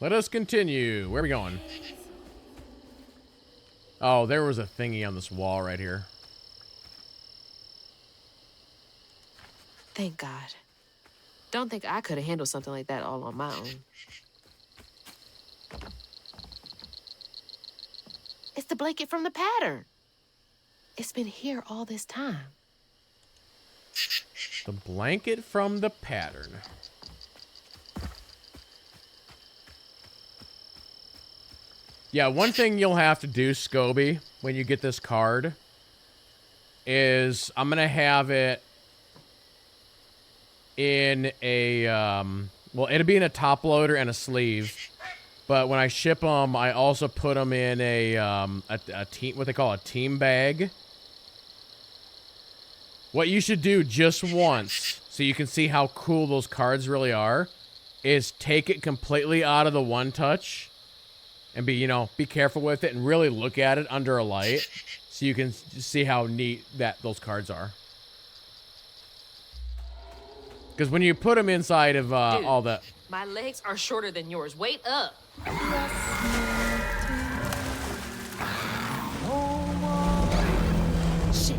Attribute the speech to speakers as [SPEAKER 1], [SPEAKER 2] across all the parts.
[SPEAKER 1] Let us continue. Where are we going? Oh, there was a thingy on this wall right here.
[SPEAKER 2] Thank God. Don't think I could have handled something like that all on my own. It's the blanket from the pattern. It's been here all this time.
[SPEAKER 1] The blanket from the pattern. Yeah, one thing you'll have to do, Scobie, when you get this card is I'm going to have it in a, well, it'll be in a top loader and a sleeve. But when I ship them, I also put them in a team, what they call a team bag. What you should do just once, so you can see how cool those cards really are, is take it completely out of the one touch and be careful with it and really look at it under a light so you can see how neat those cards are. Because when you put them inside of
[SPEAKER 2] Dude,
[SPEAKER 1] all the...
[SPEAKER 2] My legs are shorter than yours. Wait up. Shit.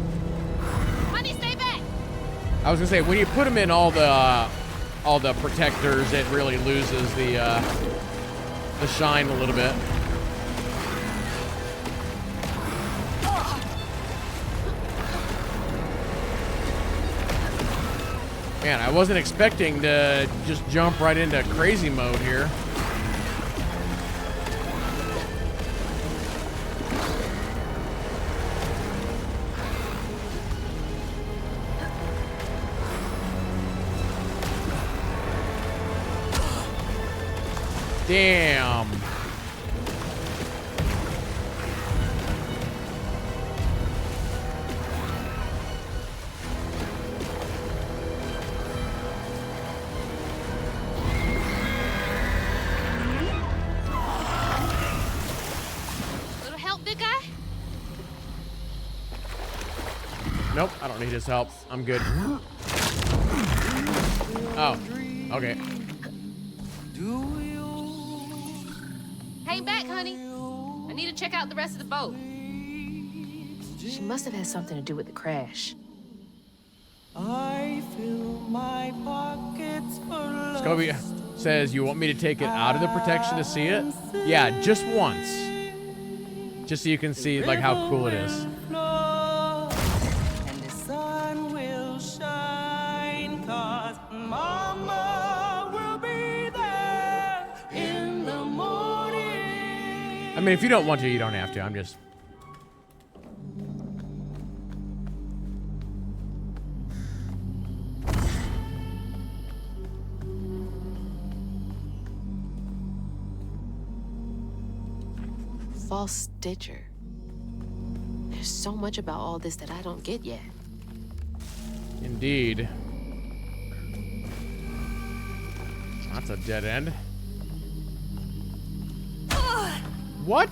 [SPEAKER 2] Honey, stay back.
[SPEAKER 1] I was gonna say, when you put them in all the protectors, it really loses the shine a little bit. Man, I wasn't expecting to just jump right into crazy mode here. Damn.
[SPEAKER 2] Little help, big guy?
[SPEAKER 1] Nope, I don't need his help. I'm good. Oh, okay.
[SPEAKER 2] Hang back, honey. I need to check out the rest of the boat. She must have had something to do with the crash.
[SPEAKER 3] I fill my pockets full of
[SPEAKER 1] Scobie says, you want me to take it out of the protection to see it? Yeah, just once. Just so you can see like how cool it is.
[SPEAKER 3] and the sun will shine, 'cause Mama will be there in the morning.
[SPEAKER 1] I mean, if you don't want to, you don't have to. I'm just...
[SPEAKER 2] False Stitcher. There's so much about all this that I don't get yet.
[SPEAKER 1] Indeed. That's a dead end. What?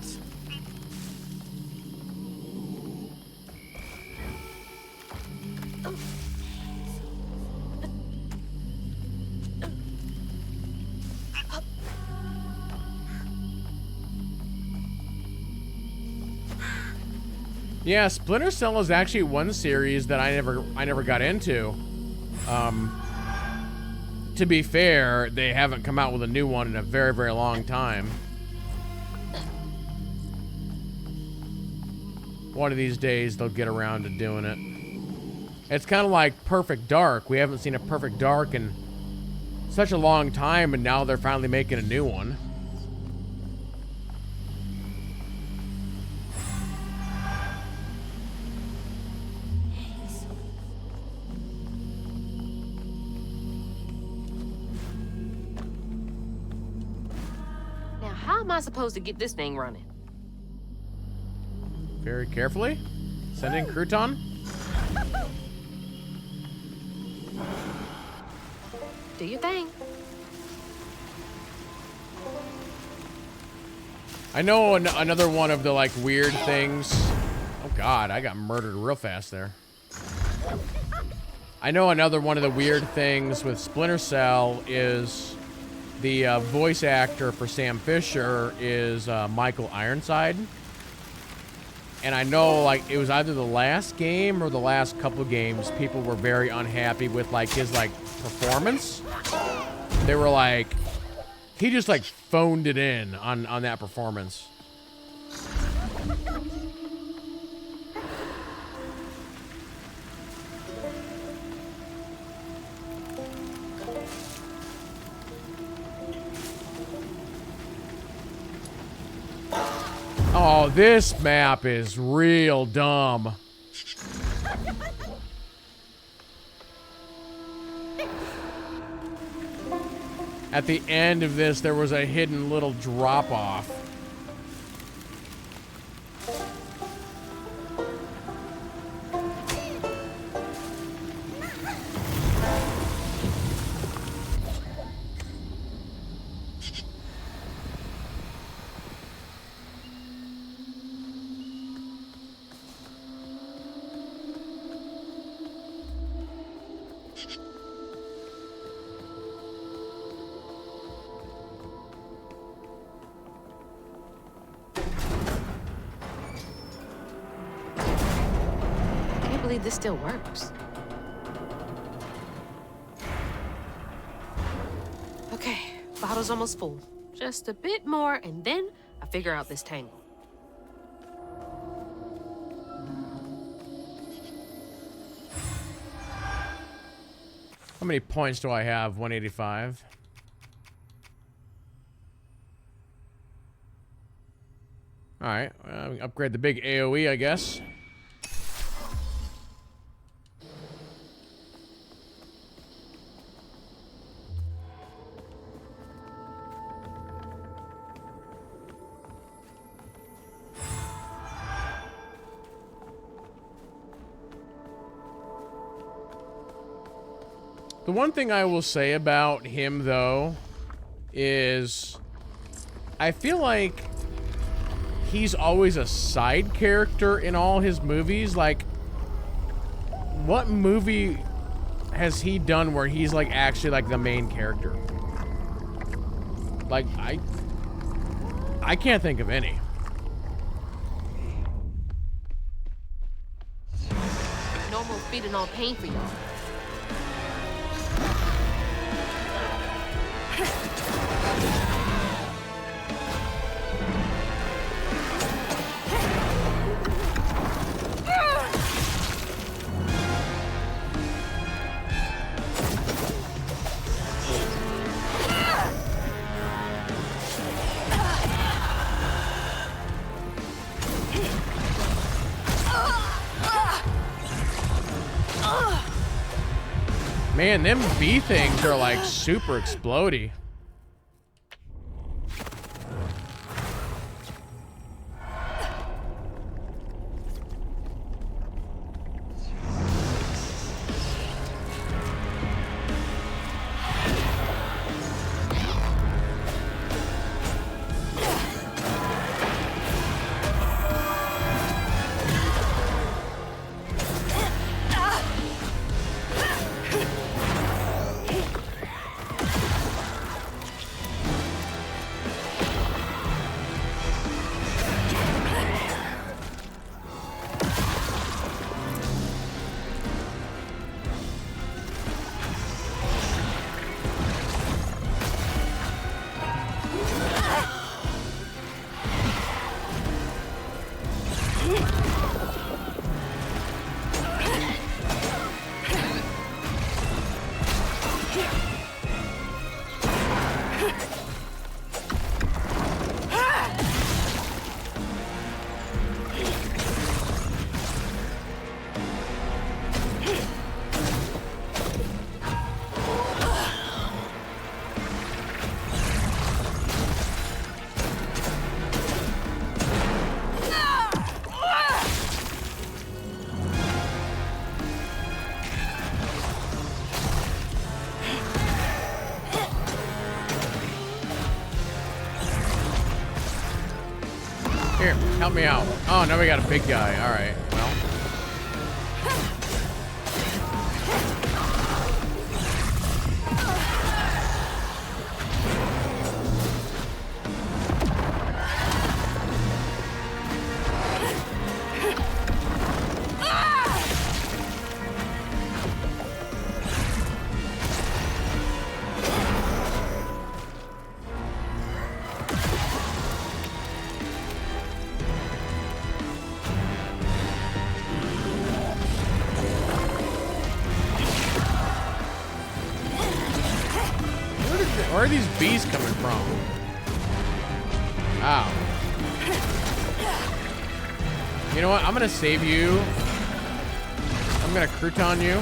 [SPEAKER 1] Yeah, Splinter Cell is actually one series that I never got into. To be fair, they haven't come out with a new one in a very, very long time. One of these days they'll get around to doing it. It's kind of like Perfect Dark. We haven't seen a Perfect Dark in such a long time, and now they're finally making a new one.
[SPEAKER 2] Now, how am I supposed to get this thing running?
[SPEAKER 1] Very carefully. Send in crouton.
[SPEAKER 2] Do your thing.
[SPEAKER 1] I know another one of the like weird things. Oh God, I got murdered real fast there. I know another one of the weird things with Splinter Cell is The voice actor for Sam Fisher is Michael Ironside. And I know, like, it was either the last game or the last couple of games, people were very unhappy with, like, his, like, performance. They were like, he just, like, phoned it in on that performance. Oh, this map is real dumb. At the end of this, there was a hidden little drop-off.
[SPEAKER 2] This still works. Okay, bottle's almost full. Just a bit more, and then I figure out this tangle.
[SPEAKER 1] How many points do I have? 185. All right, upgrade the big AoE, I guess. The one thing I will say about him, though, is I feel like he's always a side character in all his movies. Like, what movie has he done where he's, like, actually, like, the main character? Like, I can't think of any.
[SPEAKER 2] Normal feeding on pain for y'all.
[SPEAKER 1] Man, them bee things are like super explodey. Here, help me out. Oh, now we got a big guy. All right, well. Where are these bees coming from? Ow. You know what? I'm gonna save you. I'm gonna crouton you.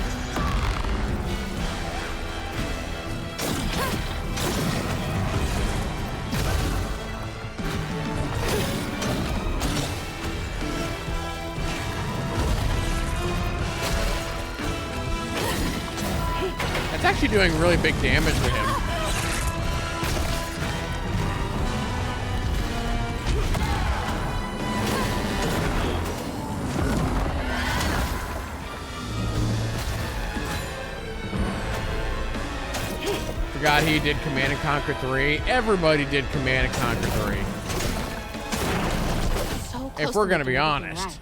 [SPEAKER 1] That's actually doing really big damage to him. Forgot he did Command and Conquer 3. Everybody did Command and Conquer 3.
[SPEAKER 2] So
[SPEAKER 1] If we're gonna be honest.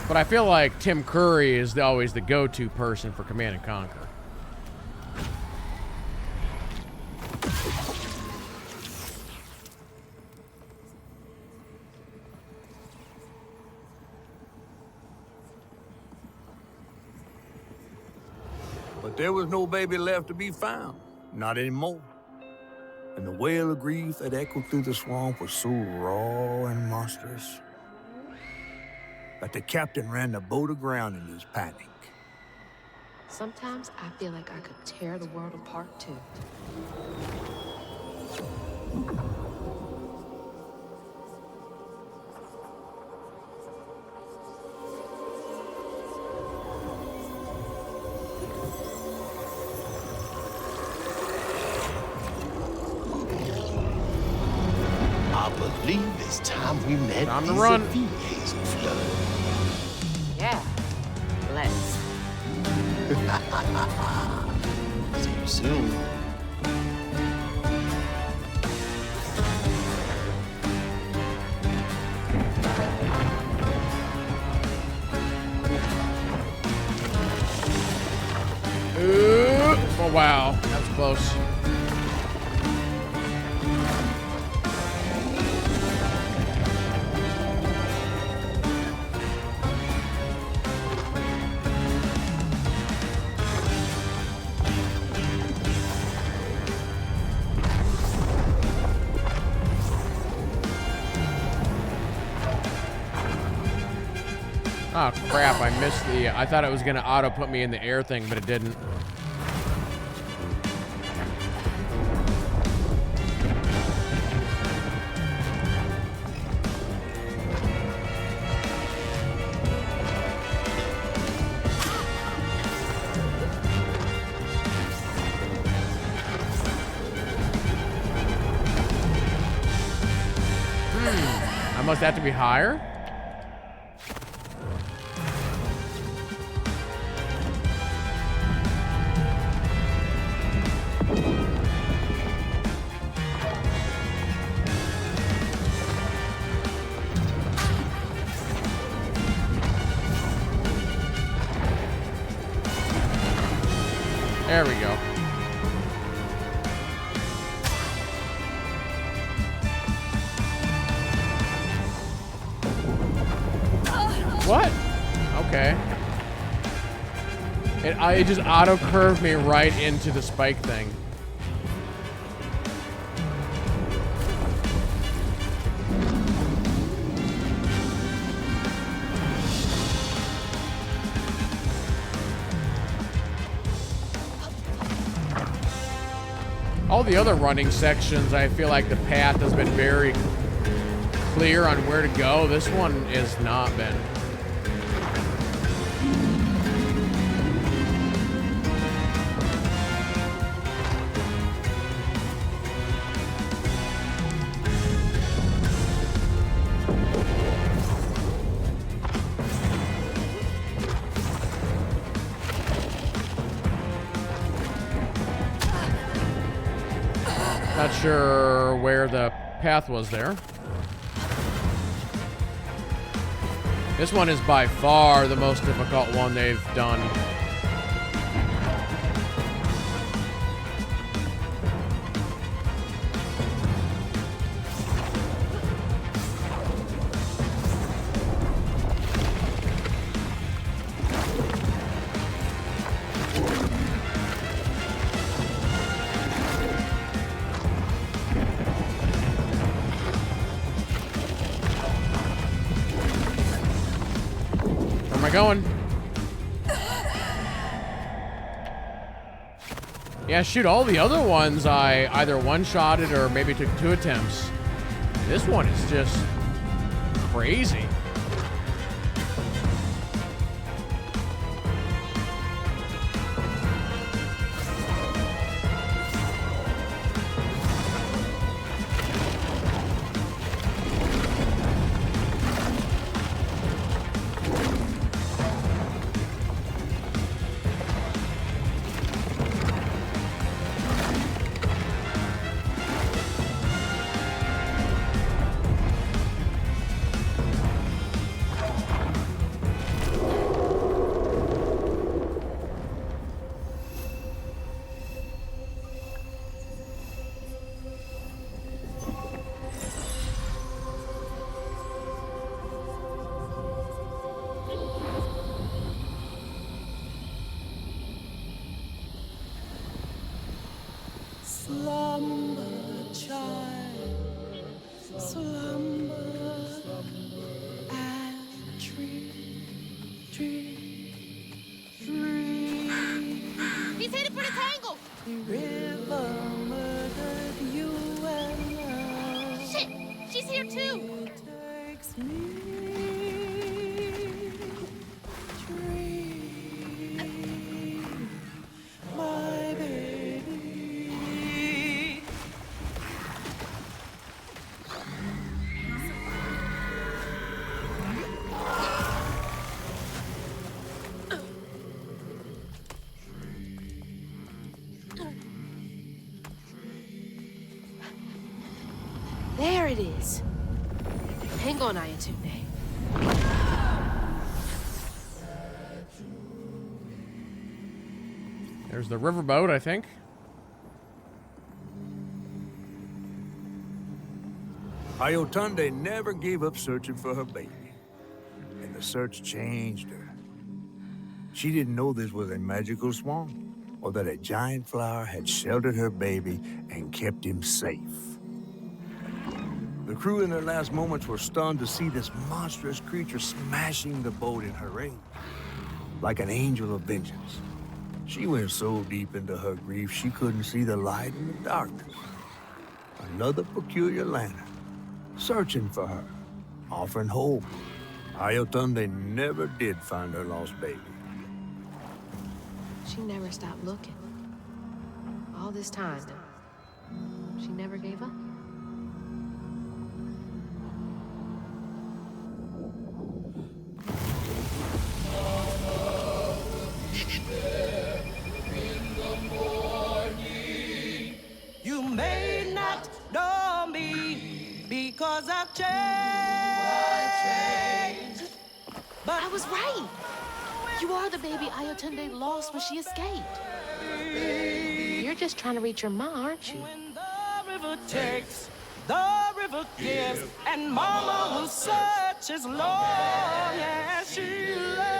[SPEAKER 1] But I feel like Tim Curry is always the go-to person for Command and Conquer.
[SPEAKER 4] But there was no baby left to be found. Not anymore. And the wail of grief that echoed through the swamp was so raw and monstrous that the captain ran the boat aground in his panic.
[SPEAKER 2] Sometimes I feel like I could tear the world apart too.
[SPEAKER 5] I believe it's time we met
[SPEAKER 1] Time to run.
[SPEAKER 5] Hazel Flood.
[SPEAKER 2] Yeah, let's.
[SPEAKER 5] See you soon.
[SPEAKER 1] Ooh. Oh, wow. That's close. Oh crap, I missed the, I thought it was gonna auto put me in the air thing, but it didn't. I must have to be higher? There we go. What? Okay. It just auto curved me right into the spike thing. All the other running sections, I feel like the path has been very clear on where to go. This one has not been. Not sure where the path was there. This one is by far the most difficult one they've done. going. Yeah, shoot, all the other ones I either one-shotted or maybe took 2 attempts. This one is just crazy.
[SPEAKER 3] Slumber, child, slumber, and
[SPEAKER 2] He's headed for the tangle.
[SPEAKER 3] river murdered you and now
[SPEAKER 2] Shit, she's here too.
[SPEAKER 3] takes me. Dream, my baby.
[SPEAKER 2] There it is. Hang on, Ayatunde.
[SPEAKER 1] There's the riverboat, I think.
[SPEAKER 4] Ayatunde never gave up searching for her baby. And the search changed her. She didn't know this was a magical swamp, or that a giant flower had sheltered her baby and kept him safe. The crew in their last moments were stunned to see this monstrous creature smashing the boat in her rage, like an angel of vengeance. She went so deep into her grief she couldn't see the light in the darkness. Another peculiar lantern, searching for her, offering hope. Ayatunde never did find her lost baby.
[SPEAKER 2] She never stopped looking. All this time, she never gave up.
[SPEAKER 3] You may not know me because I've changed. But
[SPEAKER 2] I was right. You are the baby Ayatunde lost when she escaped. You're just trying to reach your ma, aren't you?
[SPEAKER 3] when the river takes, the river gives, and Mama will search as long as she lives.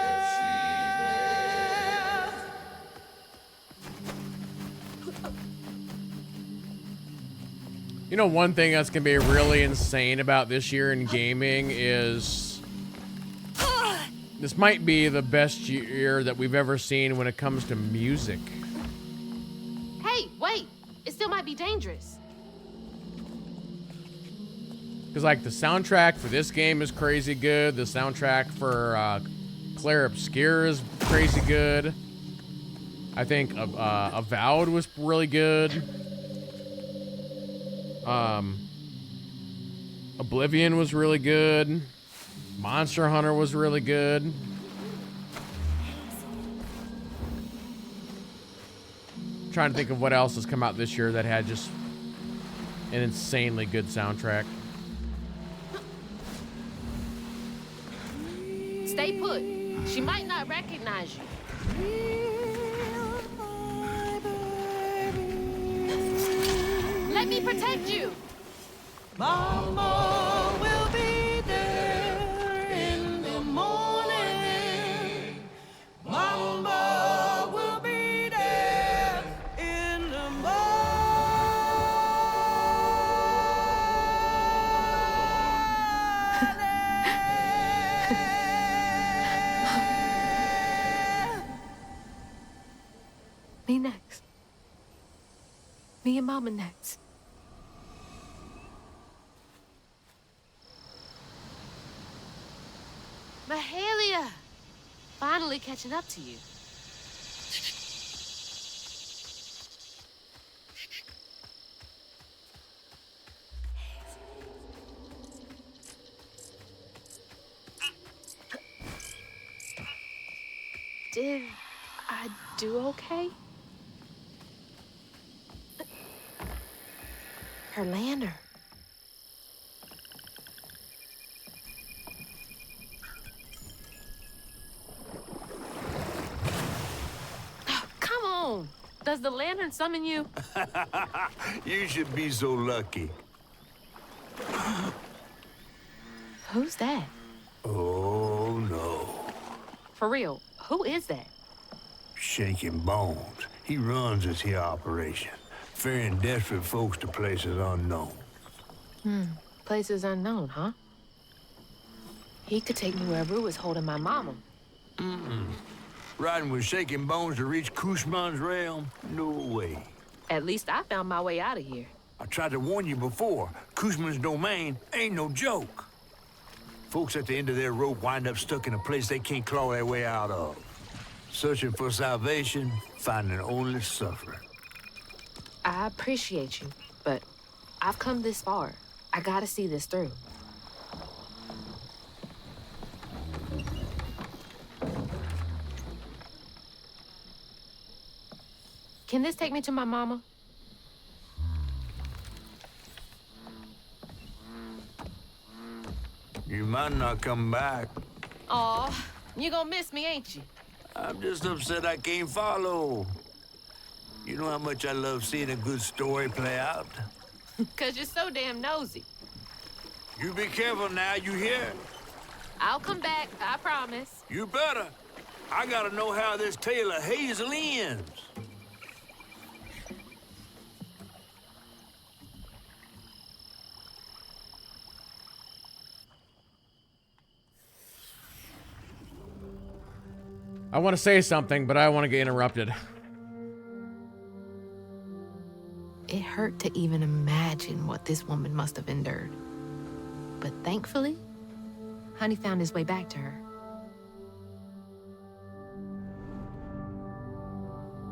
[SPEAKER 1] You know, one thing that's gonna be really insane about this year in gaming is this might be the best year that we've ever seen when it comes to music.
[SPEAKER 2] Hey, wait. It still might be dangerous.
[SPEAKER 1] Because, like, the soundtrack for this game is crazy good. The soundtrack for Claire Obscure is crazy good. I think Avowed was really good. Oblivion was really good. Monster Hunter was really good. I'm trying to think of what else has come out this year that had just an insanely good soundtrack.
[SPEAKER 2] Stay put. She might not recognize you. Let me protect you.
[SPEAKER 3] Mama will be there in the morning. Mama will be there in the morning.
[SPEAKER 2] me and Mama next. Mahalia! Finally catching up to you. Did I do okay? Her lantern. Oh, come on. Does the lantern summon you?
[SPEAKER 4] You should be so lucky.
[SPEAKER 2] Who's that?
[SPEAKER 4] Oh, no.
[SPEAKER 2] For real, who is that?
[SPEAKER 4] Shaking Bones. He runs this here operation, ferrying desperate folks to places unknown.
[SPEAKER 2] Places unknown, huh? He could take me where Rue was holding my mama.
[SPEAKER 4] Riding with Shaking Bones to reach Kushman's realm? No way.
[SPEAKER 2] At least I found my way out of here.
[SPEAKER 4] I tried to warn you before. Kushman's domain ain't no joke. Folks at the end of their rope wind up stuck in a place they can't claw their way out of. Searching for salvation, finding only suffering.
[SPEAKER 2] I appreciate you, but I've come this far. I gotta see this through. Can this take me to my mama?
[SPEAKER 4] You might not come back.
[SPEAKER 2] Aw, you gonna miss me, ain't you?
[SPEAKER 4] I'm just upset I can't follow. You know how much I love seeing a good story play out?
[SPEAKER 2] 'Cause you're so damn nosy.
[SPEAKER 4] You be careful now, you hear?
[SPEAKER 2] I'll come back, I promise.
[SPEAKER 4] You better. I gotta know how this tale of Hazel ends.
[SPEAKER 1] I want to say something, but I want to get interrupted.
[SPEAKER 2] It hurt to even imagine what this woman must have endured. But thankfully, Honey found his way back to her.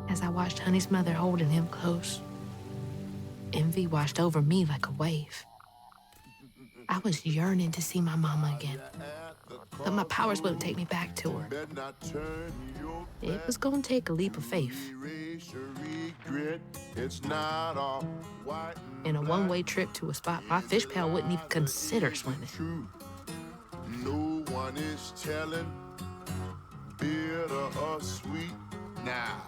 [SPEAKER 2] As I watched Honey's mother holding him close, envy washed over me like a wave. I was yearning to see my mama again, but my powers wouldn't take me back to her. It was gonna take a leap of faith. In a one-way trip to a spot my fish pal wouldn't even consider swimming.
[SPEAKER 6] No one is telling, bitter or sweet. Now,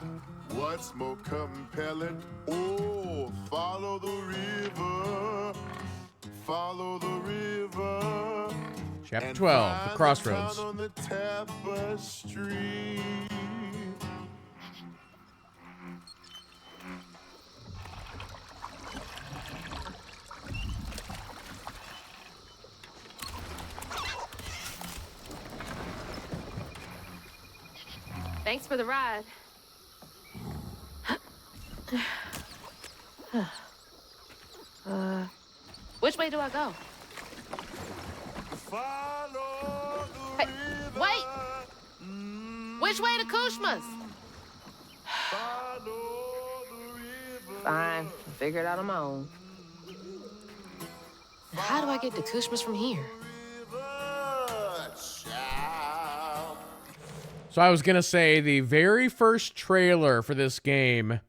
[SPEAKER 6] what's more compelling? Oh, follow the river, follow the river.
[SPEAKER 1] Chapter 12, The Crossroads.
[SPEAKER 6] On the tapestry.
[SPEAKER 2] Thanks for the ride. Which way do I go?
[SPEAKER 6] Follow the
[SPEAKER 2] Hey,
[SPEAKER 6] river.
[SPEAKER 2] wait! Which way to Kushma's?
[SPEAKER 6] Follow the river.
[SPEAKER 2] Fine, I'll figure it out on my own. How do I get to Kushma's from here?
[SPEAKER 1] So I was going to say the very first trailer for this game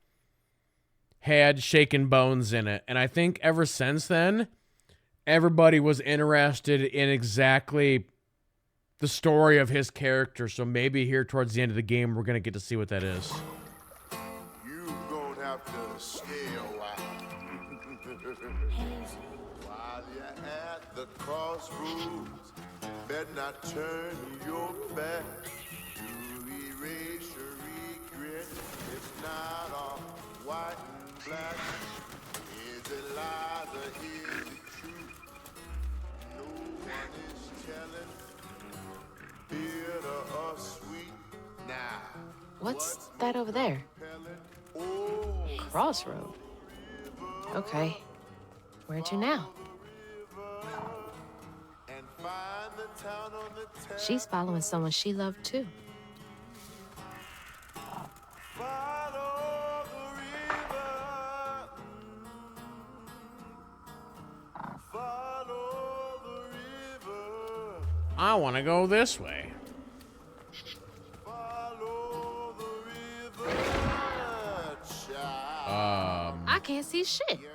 [SPEAKER 1] had Shaken Bones in it. And I think ever since then, everybody was interested in exactly the story of his character. So maybe here towards the end of the game, we're going to get to see what that is.
[SPEAKER 6] You gonna have to stay a while. While you're at the crossroads, better not turn your back. To erase your regret, it's not all white and black. Is it lies or is it truth? No one is telling, bitter or sweet. Now,
[SPEAKER 2] What's that over there?
[SPEAKER 6] oh,
[SPEAKER 2] Crossroad. Okay. Where to now?
[SPEAKER 6] And find the town on the
[SPEAKER 2] She's following someone she loved too.
[SPEAKER 6] follow the river. Follow the river.
[SPEAKER 1] I want to go this way.
[SPEAKER 6] Follow the river. Child.
[SPEAKER 2] I can't see shit.
[SPEAKER 6] You're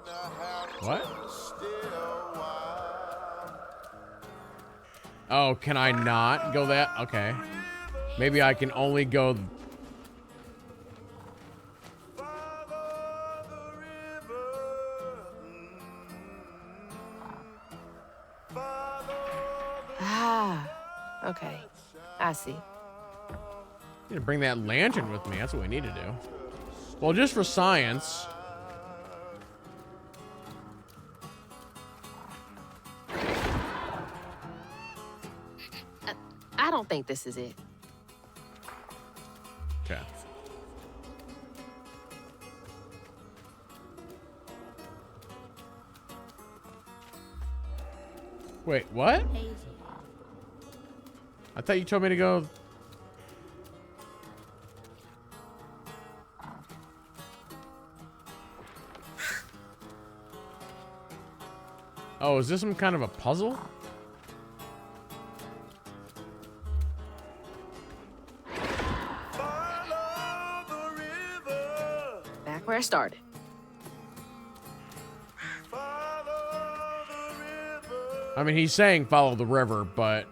[SPEAKER 6] gonna have
[SPEAKER 1] What?
[SPEAKER 6] to stay a while.
[SPEAKER 1] Oh, can I not go that? Okay. Maybe I can only go...
[SPEAKER 6] Follow the river.
[SPEAKER 2] Ah, okay. I see.
[SPEAKER 1] Need to bring that lantern with me. That's what we need to do. Well, just for science.
[SPEAKER 2] I don't think this is it.
[SPEAKER 1] Okay. Wait, what? I thought you told me to go... Oh, is this some kind of a puzzle?
[SPEAKER 6] Follow the river.
[SPEAKER 2] Back where I started.
[SPEAKER 6] Follow the river.
[SPEAKER 1] I mean, he's saying follow the river, but...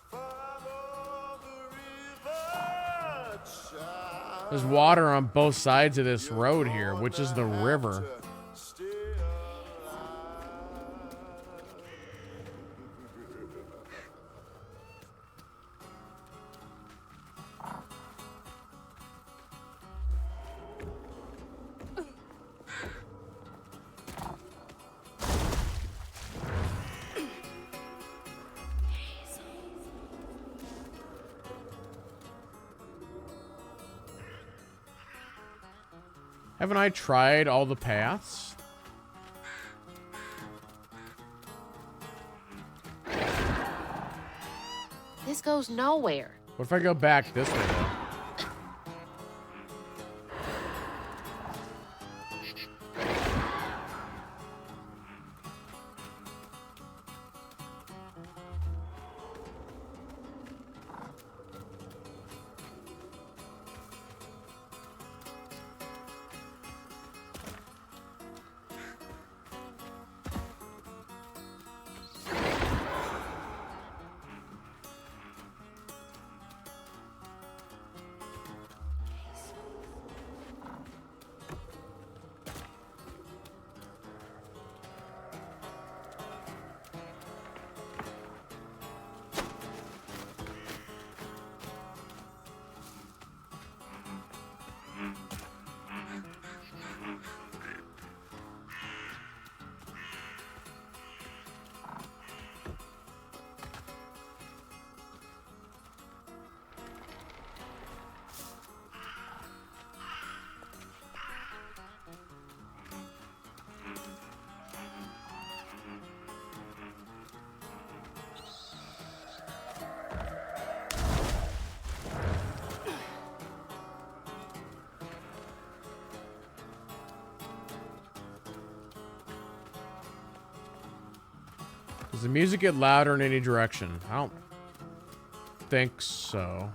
[SPEAKER 6] Follow the river. Child.
[SPEAKER 1] There's water on both sides of this road here, which is the river.
[SPEAKER 6] Stay
[SPEAKER 1] Haven't I tried all the paths?
[SPEAKER 2] This goes nowhere.
[SPEAKER 1] What if I go back this way, though? Does the music get louder in any direction? I don't think so.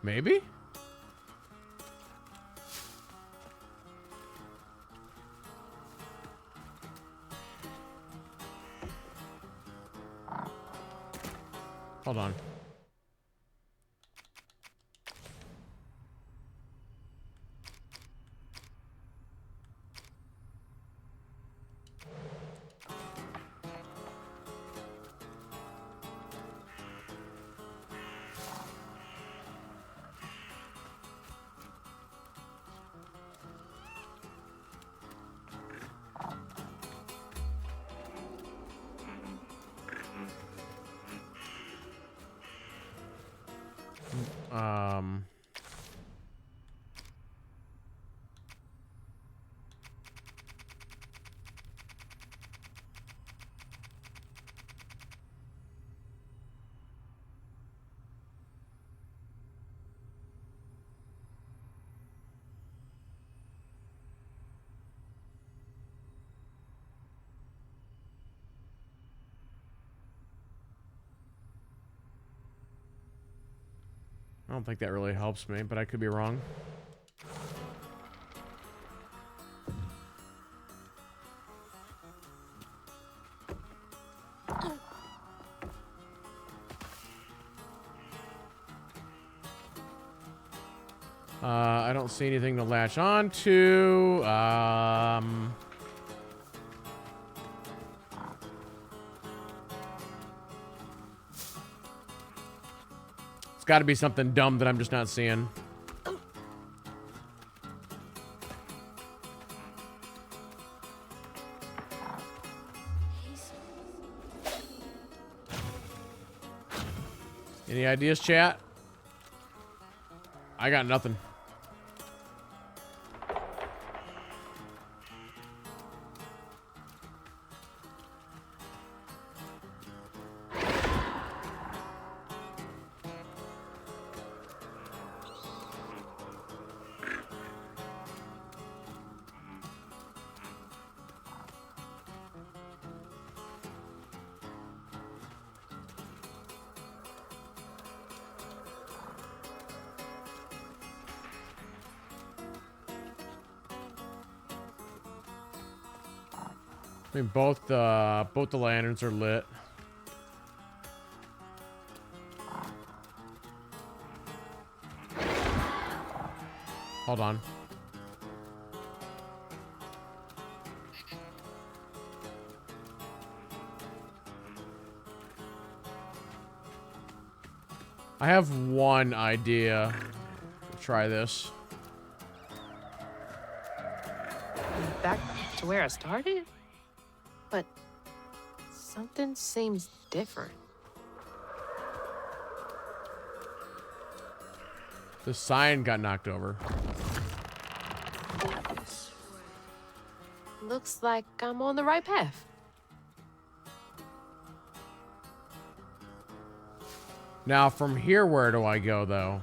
[SPEAKER 1] Maybe? Hold on. Um... I don't think that really helps me, but I could be wrong. I don't see anything to latch on to. It's got to be something dumb that I'm just not seeing. Any ideas, chat? I got nothing. I mean, both the lanterns are lit. Hold on. I have one idea. Try this.
[SPEAKER 2] Back to where I started? But something seems different.
[SPEAKER 1] The sign got knocked over.
[SPEAKER 2] Looks like I'm on the right path.
[SPEAKER 1] Now, from here, where do I go, though?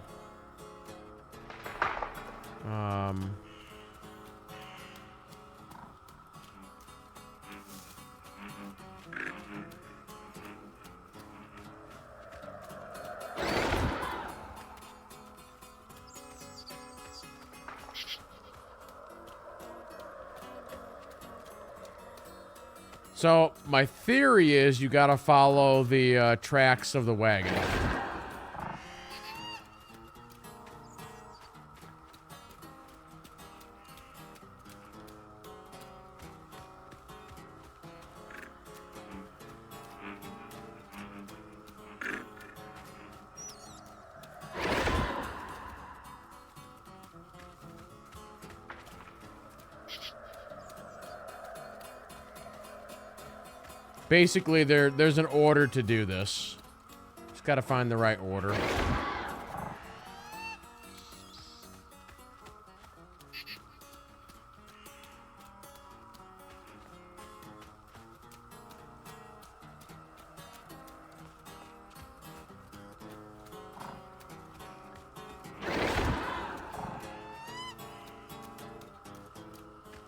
[SPEAKER 1] So, my theory is you gotta follow the tracks of the wagon. Basically, there's an order to do this. Just gotta find the right order.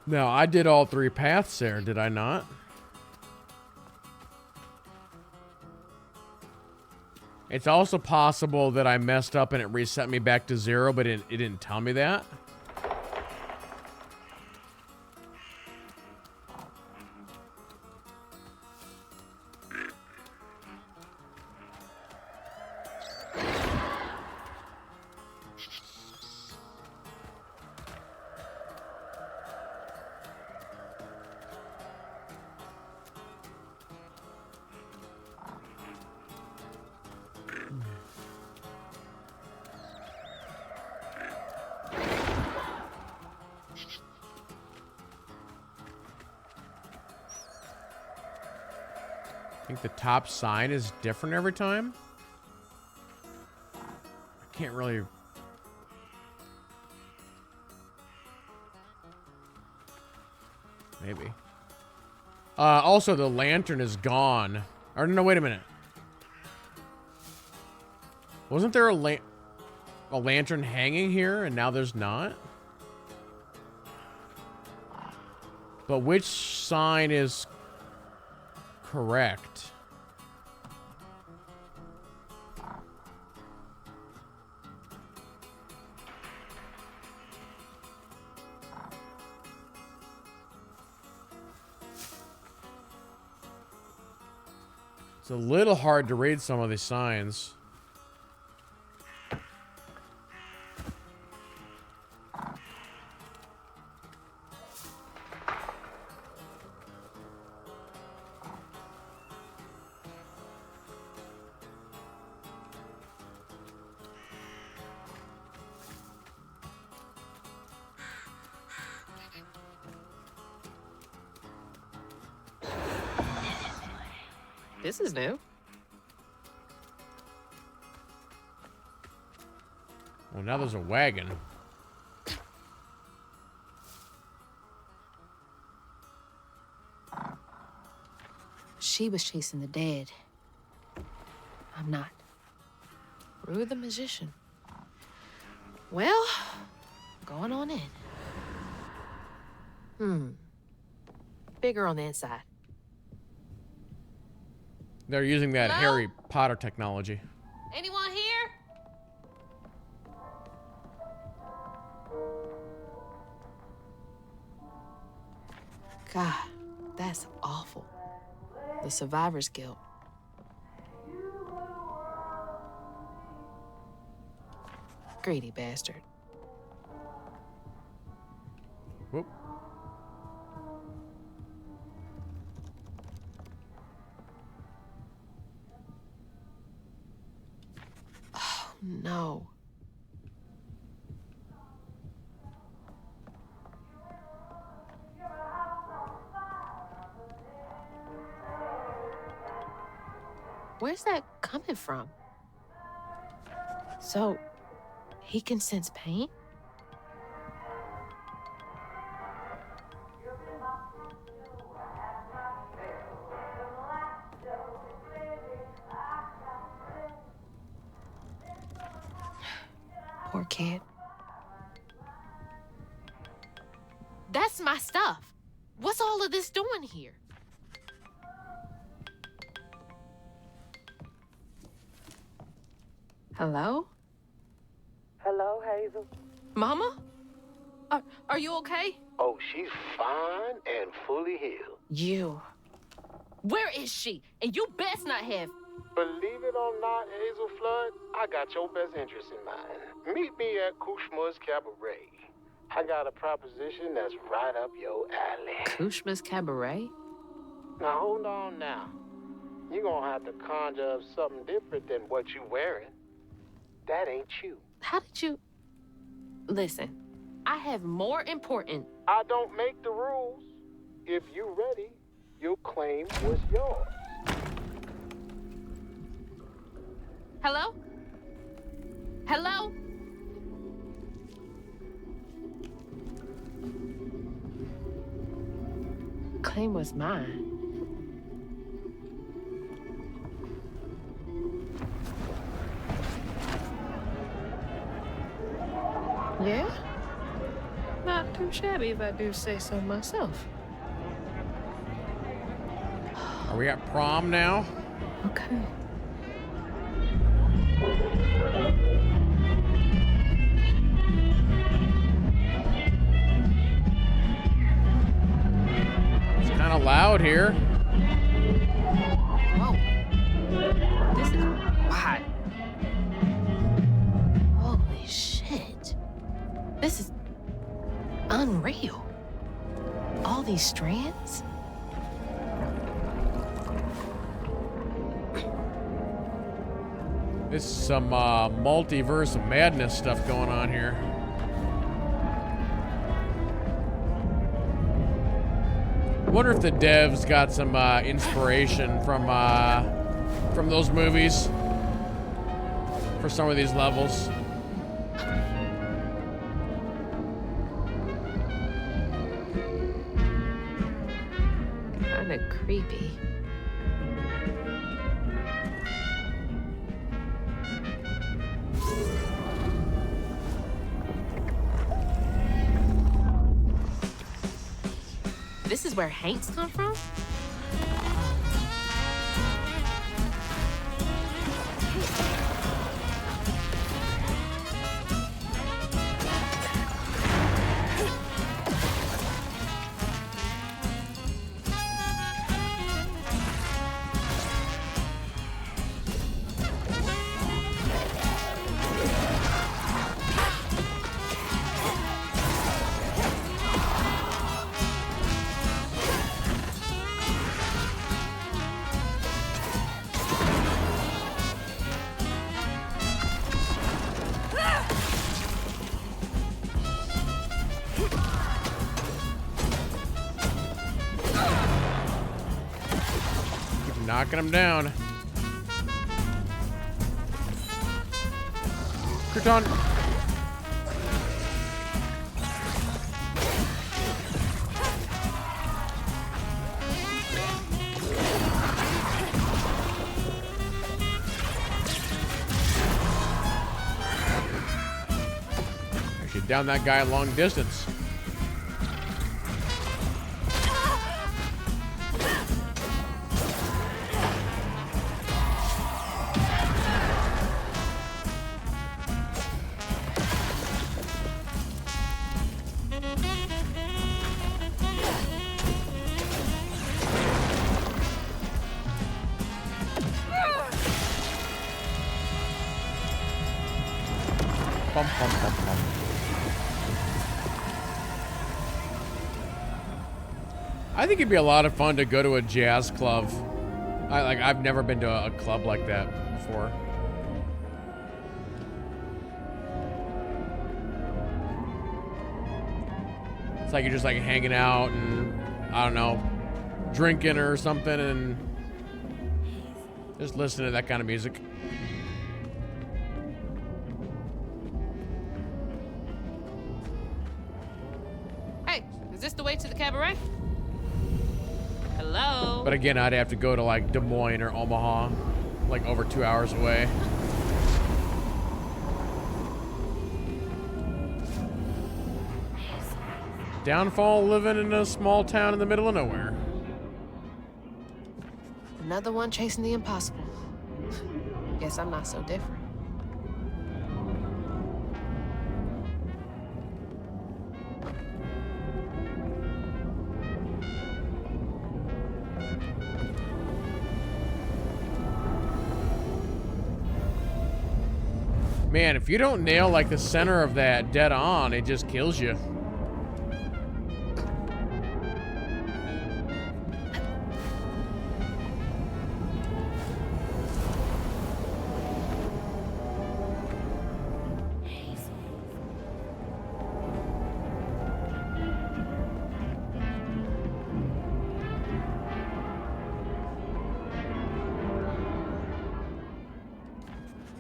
[SPEAKER 1] Now, I did all three paths there, did I not? It's also possible that I messed up and it reset me back to 0, but it didn't tell me that. I think the top sign is different every time. I can't really... Maybe. Also, the lantern is gone. Or, no, wait a minute. Wasn't there a lantern hanging here, and now there's not? But which sign is correct? It's a little hard to read some of these signs.
[SPEAKER 7] This is new.
[SPEAKER 1] Well, now there's a wagon.
[SPEAKER 2] She was chasing the dead. I'm not. Rue the magician. Well, going on in. Bigger on the inside.
[SPEAKER 1] They're using that
[SPEAKER 2] Hello?
[SPEAKER 1] Harry Potter technology.
[SPEAKER 2] Anyone here? God, that's awful. The survivor's guilt. Greedy bastard.
[SPEAKER 1] Whoop.
[SPEAKER 2] Oh, no. Where's that coming from? So, he can sense pain? Poor kid. That's my stuff. What's all of this doing here? Hello?
[SPEAKER 8] Hello, Hazel.
[SPEAKER 2] Mama? Are you okay?
[SPEAKER 5] Oh, she's fine and fully healed.
[SPEAKER 2] You. Where is she? And you best not have.
[SPEAKER 5] Believe it or not, Hazel Flood, I got your best interest in mind. Meet me at Kushma's Cabaret. I got a proposition that's right up your alley.
[SPEAKER 2] Kushma's Cabaret?
[SPEAKER 5] Now, hold on now. You're gonna have to conjure up something different than what you wearing. That ain't you.
[SPEAKER 2] How did you... Listen, I have more important...
[SPEAKER 5] I don't make the rules. If you ready, you'll claim what's yours.
[SPEAKER 2] Hello? Hello? Claim was mine. Yeah? Not too shabby if I do say so myself.
[SPEAKER 1] Are we at prom now?
[SPEAKER 2] Okay.
[SPEAKER 1] It's kind of loud here.
[SPEAKER 2] Whoa. This is hot. Holy shit. This is unreal. All these strands?
[SPEAKER 1] This is some multiverse of madness stuff going on here. I wonder if the devs got some inspiration from those movies for some of these levels.
[SPEAKER 2] creepy. This is where Hanks come from?
[SPEAKER 1] Knocking him down. Crouton. Actually, down that guy a long distance. Bum, bum, bum, bum. I think it'd be a lot of fun to go to a jazz club. I've never been to a club like that before. It's like you're just like hanging out and I don't know, drinking or something and just listening to that kind of music.
[SPEAKER 7] Is this the way to the cabaret? Hello?
[SPEAKER 1] But again, I'd have to go to like Des Moines or Omaha, like over 2 hours away. Downfall living in a small town in the middle of nowhere.
[SPEAKER 2] Another one chasing the impossible. Guess I'm not so different.
[SPEAKER 1] Man, if you don't nail like the center of that dead on, it just kills you.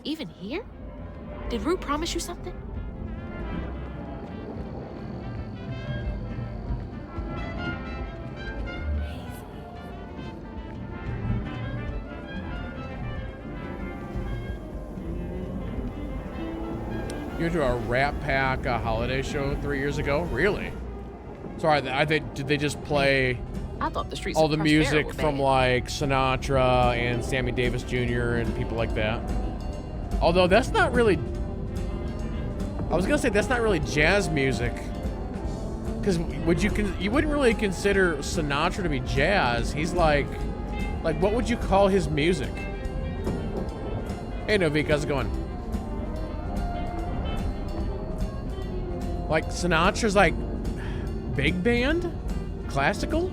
[SPEAKER 2] Even here? Did Rue promise you something?
[SPEAKER 1] You went to a Rat Pack holiday show 3 years ago? Really? Sorry, did they just play
[SPEAKER 2] I thought the streets
[SPEAKER 1] all
[SPEAKER 2] of
[SPEAKER 1] the
[SPEAKER 2] Prospera
[SPEAKER 1] music
[SPEAKER 2] were
[SPEAKER 1] from
[SPEAKER 2] bad.
[SPEAKER 1] like Sinatra and Sammy Davis Jr. and people like that? Although that's not really... I was gonna say that's not really jazz music. Because you wouldn't really consider Sinatra to be jazz. He's like what would you call his music? Hey Novik, how's it going? Like Sinatra's like big band? Classical?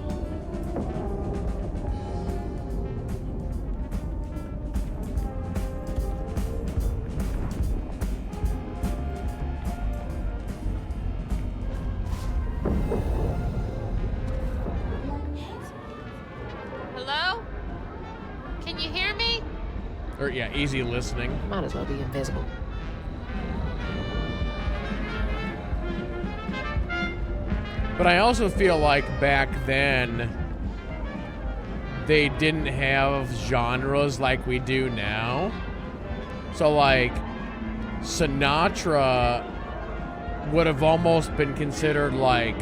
[SPEAKER 2] Hello? Can you hear me?
[SPEAKER 1] Or yeah, easy listening.
[SPEAKER 2] Might as well be invisible.
[SPEAKER 1] But I also feel like back then, they didn't have genres like we do now. So like Sinatra would have almost been considered like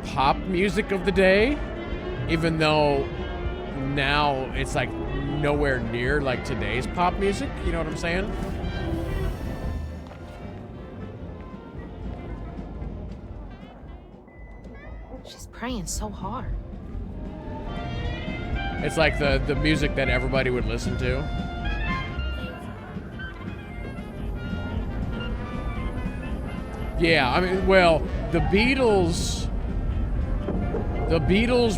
[SPEAKER 1] pop music of the day, even though now it's like nowhere near like today's pop music. You know what I'm saying?
[SPEAKER 2] She's praying so hard.
[SPEAKER 1] It's like the music that everybody would listen to. Yeah, I mean, well, the Beatles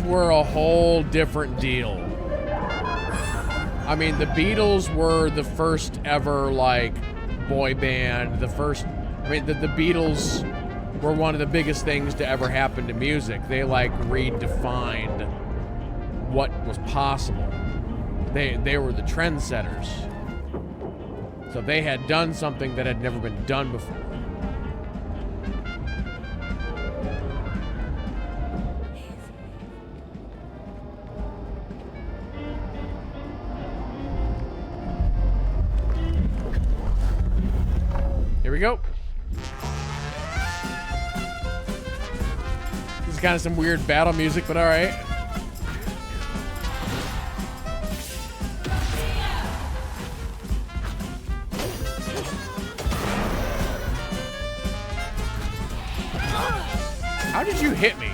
[SPEAKER 1] were a whole different deal. I mean, the Beatles were the first ever, like, boy band. The Beatles were one of the biggest things to ever happen to music. They, like, redefined what was possible. They were the trendsetters. So they had done something that had never been done before. Here we go. This is kind of some weird battle music, but all right. How did you hit me?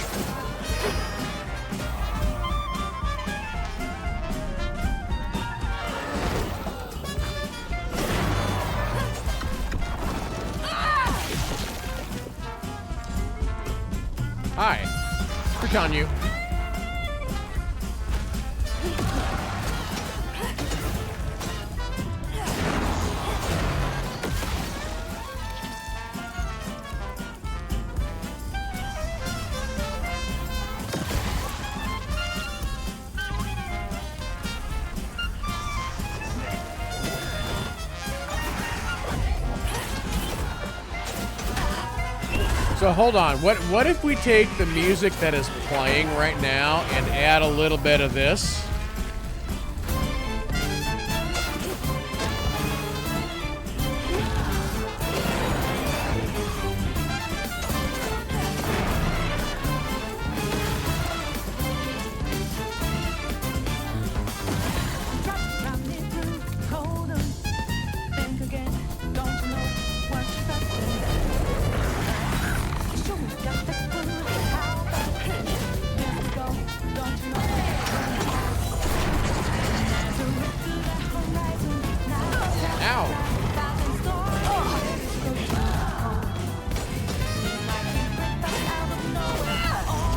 [SPEAKER 1] Hi. Click on you. So hold on, what if we take the music that is playing right now and add a little bit of this?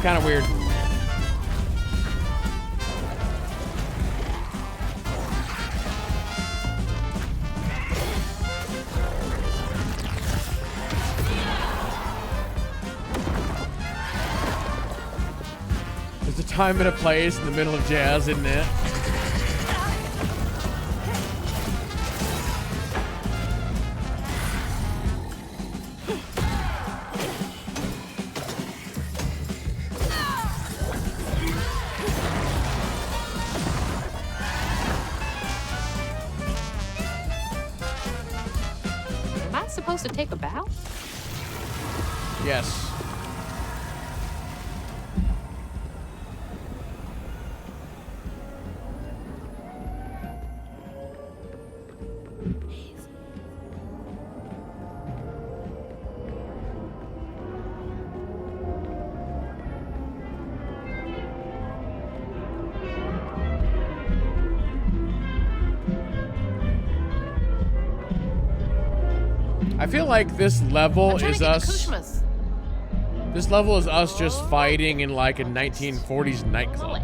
[SPEAKER 1] Kind of weird. There's a time and a place in the middle of jazz, isn't it?
[SPEAKER 7] Supposed to take a bow?
[SPEAKER 1] Yes. I feel like this level is us. This level is us just fighting in like a 1940s nightclub.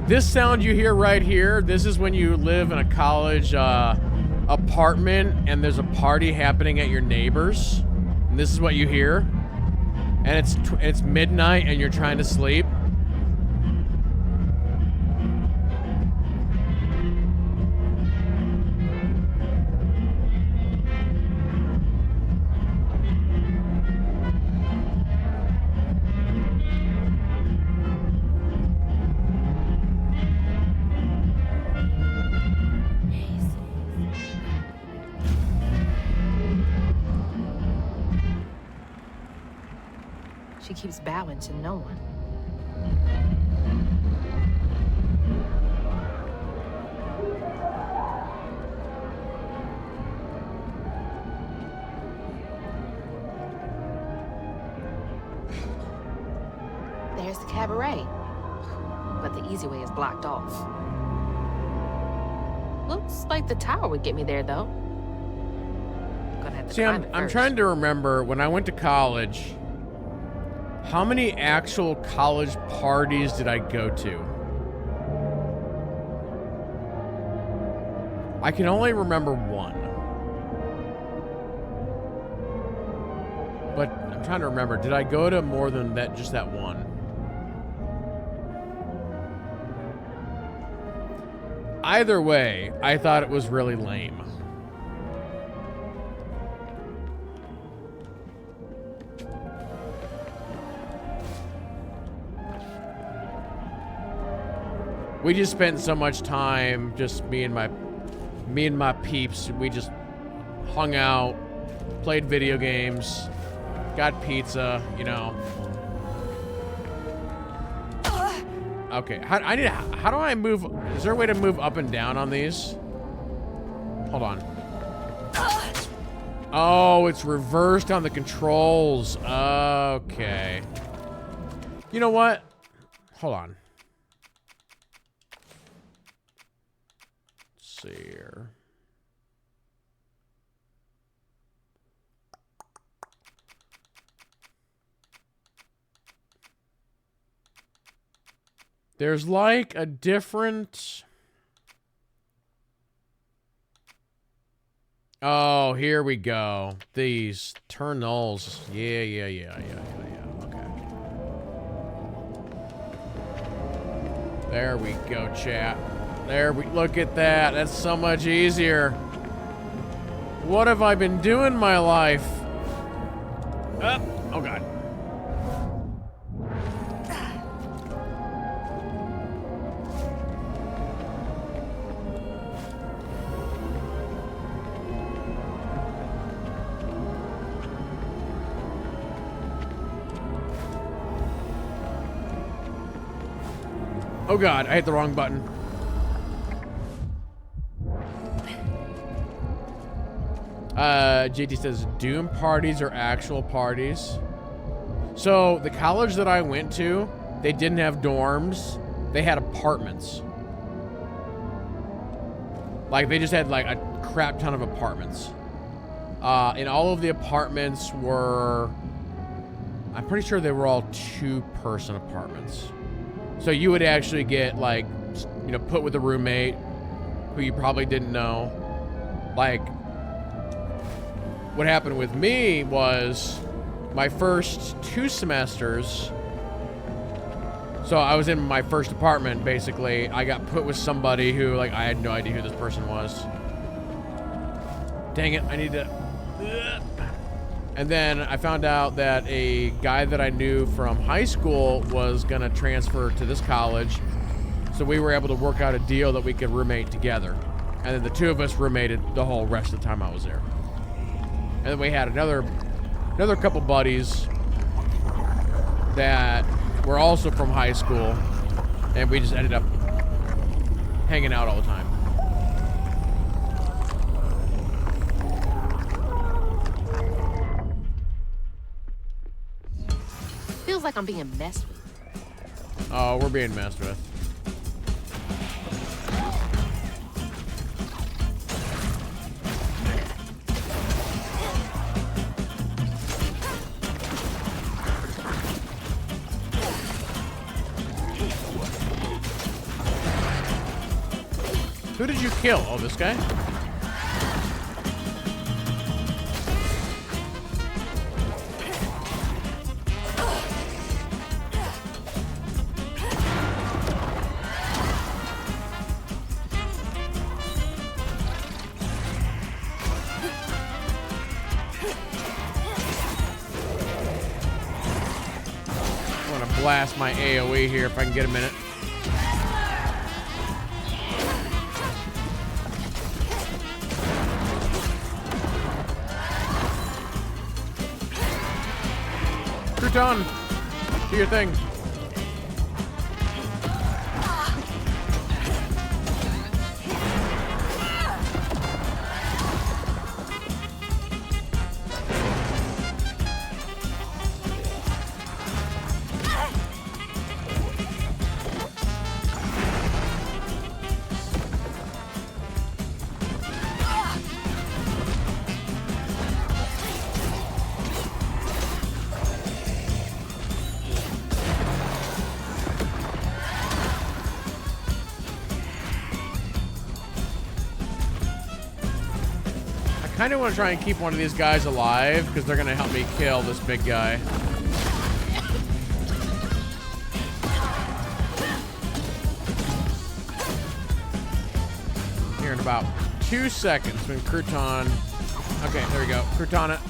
[SPEAKER 1] This sound you hear right here, this is when you live in a college apartment and there's a party happening at your neighbor's. And this is what you hear. and it's midnight and you're trying to sleep.
[SPEAKER 2] She keeps bowing to no one. There's the cabaret. But the easy way is blocked off. Looks like the tower would get me there, though. Gonna have to
[SPEAKER 1] See,
[SPEAKER 2] climb it
[SPEAKER 1] I'm
[SPEAKER 2] first.
[SPEAKER 1] trying to remember when I went to college, how many actual college parties did I go to? I can only remember one. But I'm trying to remember, did I go to more than that, just that one? Either way, I thought it was really lame. We just spent so much time, just me and my peeps. We just hung out, played video games, got pizza, you know. Okay, how do I move? Is there a way to move up and down on these? Hold on. Oh, it's reversed on the controls. Okay. You know what? Hold on. Let's see here. There's like a different... Oh, here we go. These turn those. Yeah. Okay. There we go, chat. There we look at that. That's so much easier. What have I been doing in my life? Oh God. Oh God, I hit the wrong button. JT says, Doom parties are actual parties. So, the college that I went to, they didn't have dorms. They had apartments. Like, they just had, like, a crap ton of apartments. And all of the apartments were... I'm pretty sure they were all two-person apartments. So you would actually get, like, you know, put with a roommate who you probably didn't know. Like, what happened with me was my first 2 semesters. So I was in my first apartment, basically. I got put with somebody who, like, I had no idea who this person was. Dang it, I need to... And then I found out that a guy that I knew from high school was going to transfer to this college. So we were able to work out a deal that we could roommate together. And then the 2 of us roommated the whole rest of the time I was there. And then we had another couple buddies that were also from high school. And we just ended up hanging out all the time.
[SPEAKER 2] Feels like I'm being messed with.
[SPEAKER 1] Oh, we're being messed with. Who did you kill? Oh, this guy? blast my AoE here if I can get a minute. Crouton, do your thing. I kind of want to try and keep one of these guys alive because they're going to help me kill this big guy. Here in about 2 seconds when Crouton... Okay, there we go. Crouton it.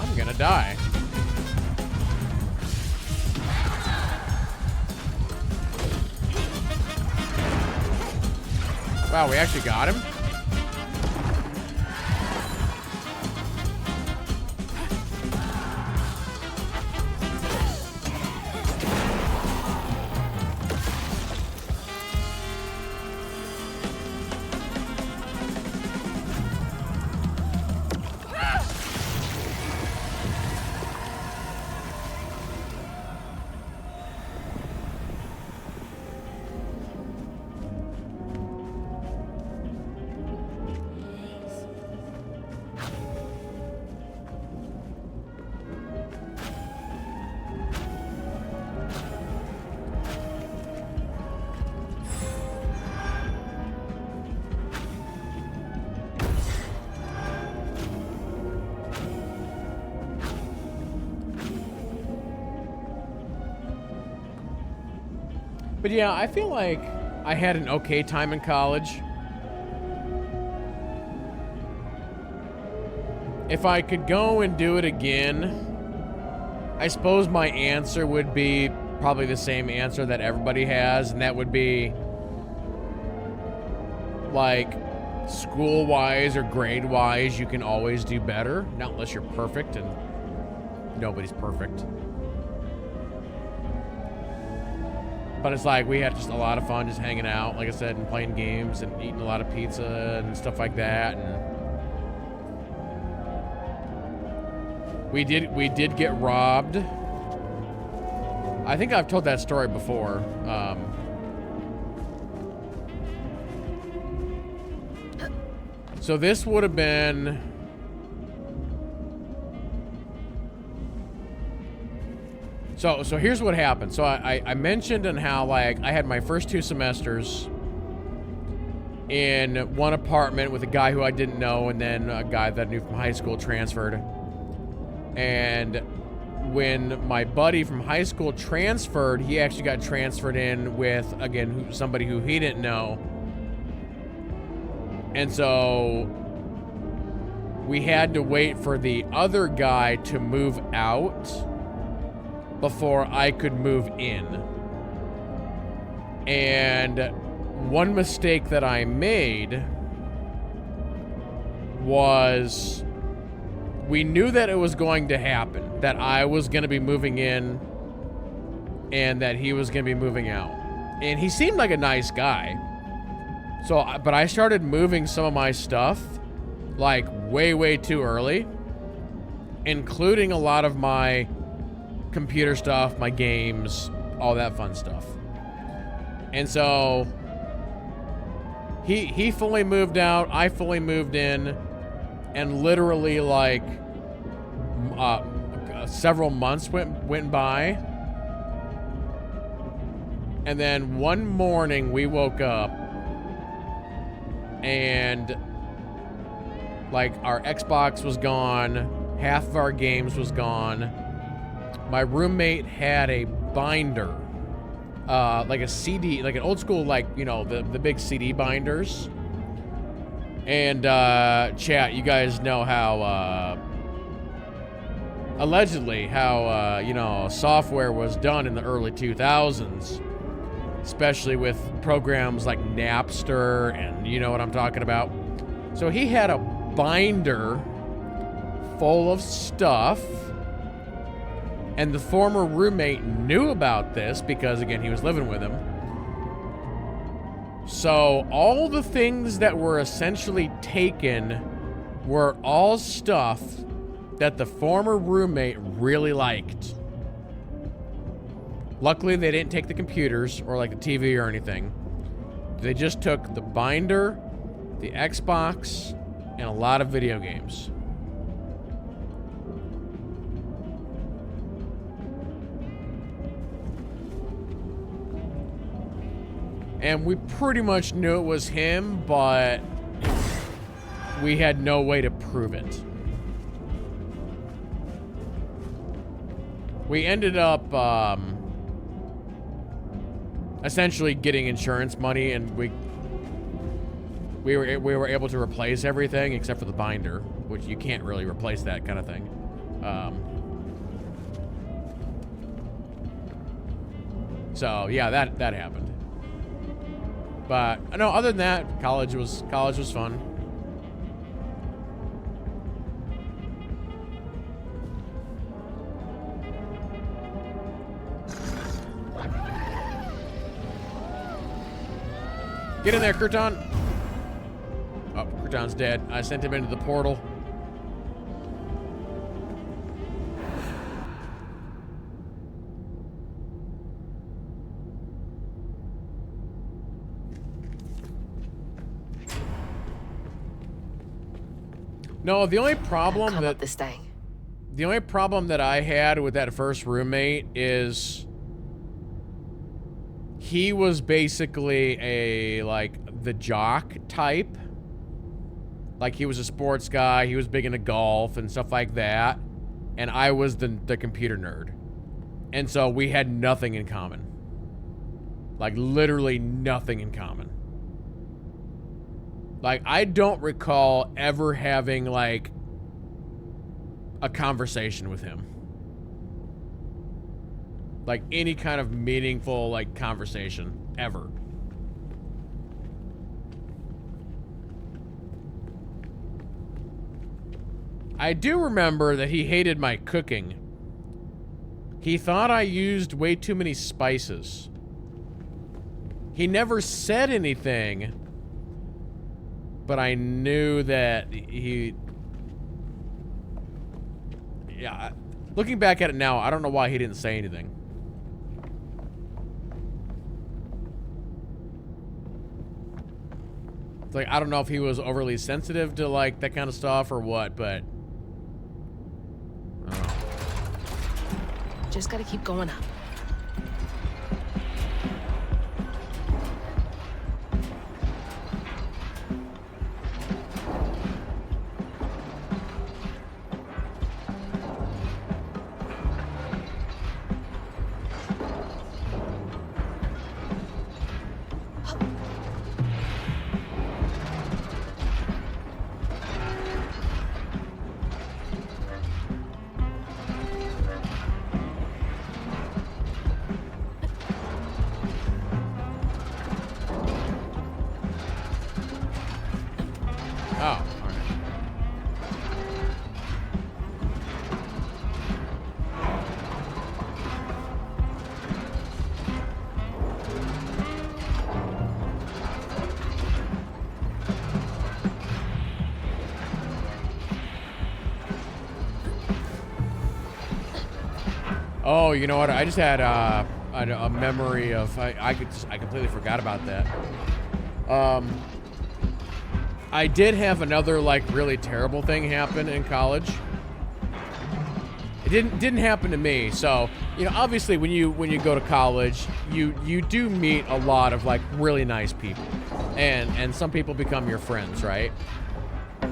[SPEAKER 1] I'm going to die. Wow, we actually got him? But yeah, I feel like I had an okay time in college. If I could go and do it again, I suppose my answer would be probably the same answer that everybody has, and that would be like school-wise or grade-wise, you can always do better, not unless you're perfect, and nobody's perfect. But it's like we had just a lot of fun just hanging out, like I said, and playing games and eating a lot of pizza and stuff like that. And we did get robbed. I think I've told that story before. So this would have been... So here's what happened. So I mentioned in how, like, I had my first 2 semesters in one apartment with a guy who I didn't know, and then a guy that I knew from high school transferred. And when my buddy from high school transferred, he actually got transferred in with, again, somebody who he didn't know. And so we had to wait for the other guy to move out before I could move in. And one mistake that I made was we knew that it was going to happen, that I was going to be moving in and that he was going to be moving out. And he seemed like a nice guy. So, but I started moving some of my stuff like way too early, including a lot of my computer stuff, my games, all that fun stuff. And so he fully moved out, I fully moved in, and literally like several months went by. And then one morning we woke up and like our Xbox was gone, half of our games was gone. My roommate had a binder, like a CD, like an old school, like, you know, the big CD binders. And chat, you guys know how allegedly how you know, software was done in the early 2000s, especially with programs like Napster, and you know what I'm talking about. So he had a binder full of stuff, and the former roommate knew about this because, again, he was living with him. So all the things that were essentially taken were all stuff that the former roommate really liked. Luckily, they didn't take the computers or like the TV or anything. They just took the binder, the Xbox, and a lot of video games. And we pretty much knew it was him, but we had no way to prove it. We ended up essentially getting insurance money, and we were able to replace everything except for the binder, which you can't really replace that kind of thing. So yeah, that happened. But no, other than that, college was fun. Get in there, Crouton. Oh, Crouton's dead. I sent him into the portal. No, the only problem the only problem that I had with that first roommate is he was basically the jock type. Like, he was a sports guy, he was big into golf and stuff like that, and I was the computer nerd. And so we had nothing in common. Like, literally nothing in common. Like, I don't recall ever having, like, a conversation with him. Like, any kind of meaningful, like, conversation, ever. I do remember that he hated my cooking. He thought I used way too many spices. He never said anything, but I knew that yeah, looking back at it now, I don't know why he didn't say anything. It's like, I don't know if he was overly sensitive to, like, that kind of stuff or what, but I don't know.
[SPEAKER 2] Just gotta keep going up.
[SPEAKER 1] Oh, you know what? I just had a memory of I completely forgot about that. I did have another, like, really terrible thing happen in college. It didn't happen to me. So, you know, obviously when you go to college, you do meet a lot of, like, really nice people, and some people become your friends, right?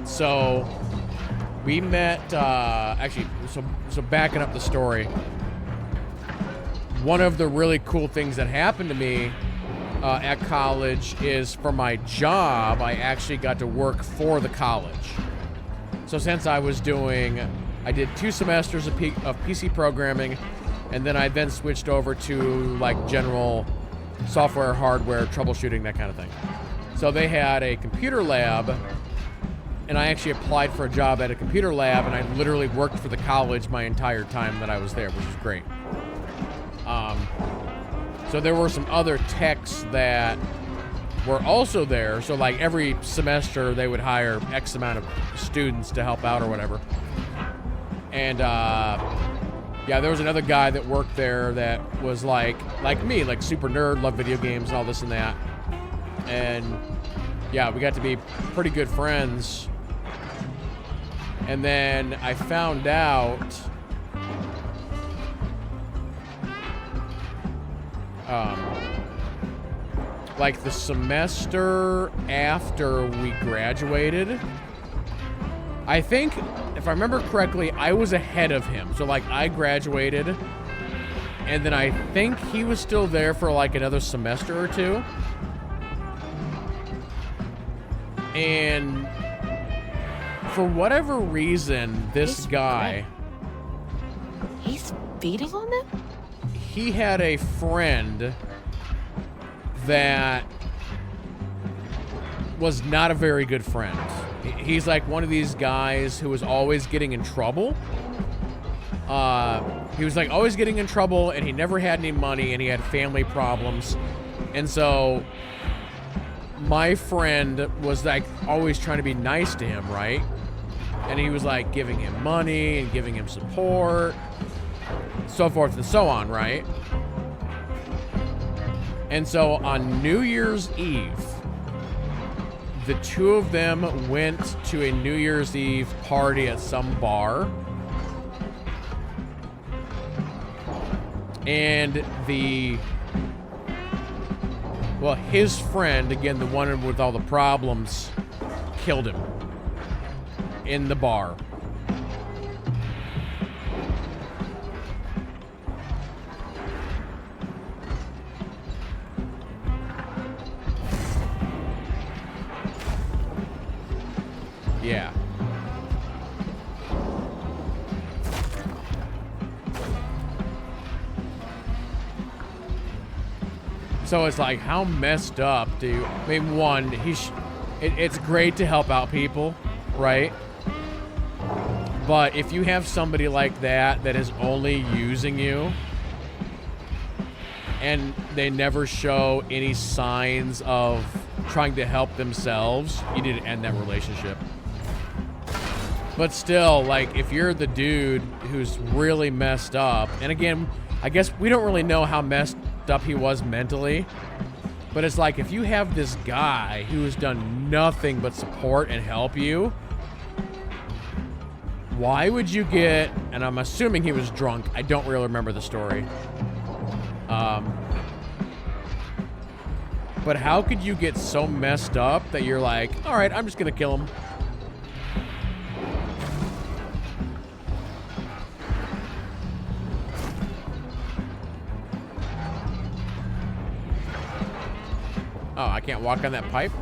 [SPEAKER 1] So we met actually. So backing up the story. One of the really cool things that happened to me at college is for my job, I actually got to work for the college. So since I did 2 semesters of PC programming, and then I then switched over to like general software, hardware, troubleshooting, that kind of thing. So they had a computer lab, and I actually applied for a job at a computer lab, and I literally worked for the college my entire time that I was there, which is great. So there were some other techs that were also there. So like every semester they would hire X amount of students to help out or whatever. And yeah, there was another guy that worked there that was like me, like super nerd, loved video games and all this and that. And yeah, we got to be pretty good friends. And then I found out like the semester after we graduated, I think, if I remember correctly, I was ahead of him. So like I graduated, and then I think he was still there for like another semester or 2. And for whatever reason, this guy,
[SPEAKER 2] He's feeding on them?
[SPEAKER 1] he had a friend that was not a very good friend. He's like one of these guys who was always getting in trouble. He was like always getting in trouble, and he never had any money, and he had family problems. And so my friend was like always trying to be nice to him, right? And he was like giving him money and giving him support, so forth and so on, right? And so on New Year's Eve, the 2 of them went to a New Year's Eve party at some bar. And his friend, again, the one with all the problems, killed him in the bar. Yeah. So it's like, how messed up do you... I mean, one, it's great to help out people, right? But if you have somebody like that is only using you, and they never show any signs of trying to help themselves, you need to end that relationship. But still, like, if you're the dude who's really messed up, and again, I guess we don't really know how messed up he was mentally, but it's like, if you have this guy who has done nothing but support and help you, why would you get, and I'm assuming he was drunk, I don't really remember the story, but how could you get so messed up that you're like, all right, I'm just gonna kill him? Oh, I can't walk on that pipe?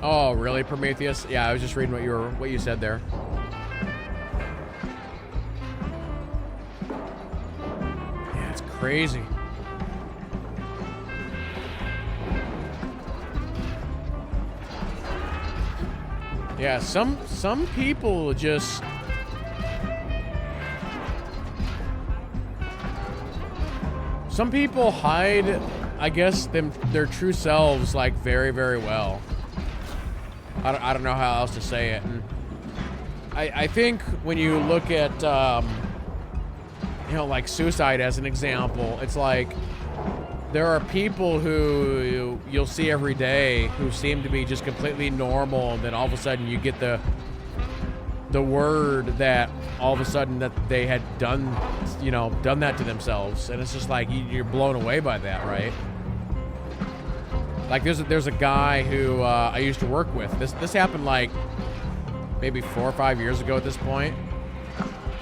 [SPEAKER 1] Oh, really, Prometheus? Yeah, I was just reading what you said there. Yeah, it's crazy. Yeah, some people just Some people hide, I guess, their true selves like very, very well. I don't know how else to say it. And I think when you look at, you know, like suicide as an example, it's like there are people who you'll see every day who seem to be just completely normal, and then all of a sudden you get the word that all of a sudden that they had done that to themselves, and it's just like you're blown away by that, right? Like there's a guy who I used to work with. This happened like maybe 4 or 5 years ago at this point.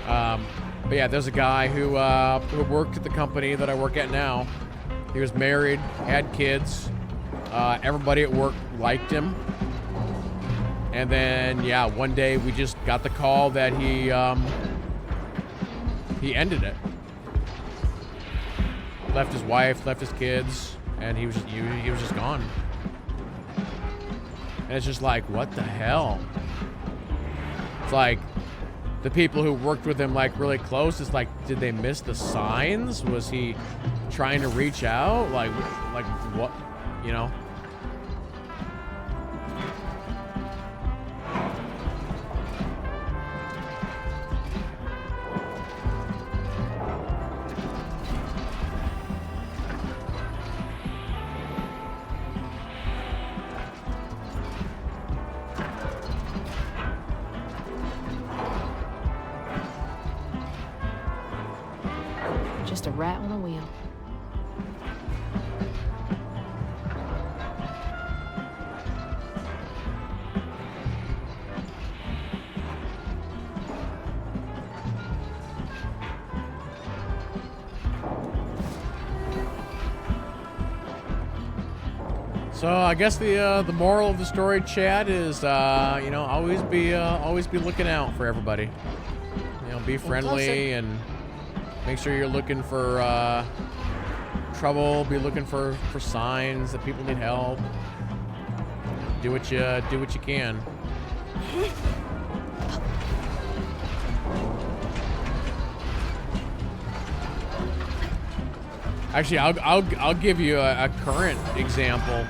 [SPEAKER 1] But yeah, there's a guy who worked at the company that I work at now. He was married, had kids. Everybody at work liked him. And then, yeah, one day we just got the call that he ended it. Left his wife, left his kids, and he was just gone. And it's just like, what the hell? It's like the people who worked with him like really close, it's like, did they miss the signs? Was he trying to reach out? Like what, you know?
[SPEAKER 7] Just a rat on a wheel.
[SPEAKER 1] So I guess the moral of the story, Chad, is you know, always be looking out for everybody. You know, be friendly and make sure you're looking for trouble. Be looking for signs that people need help. Do what you can. Actually, I'll give you a current example.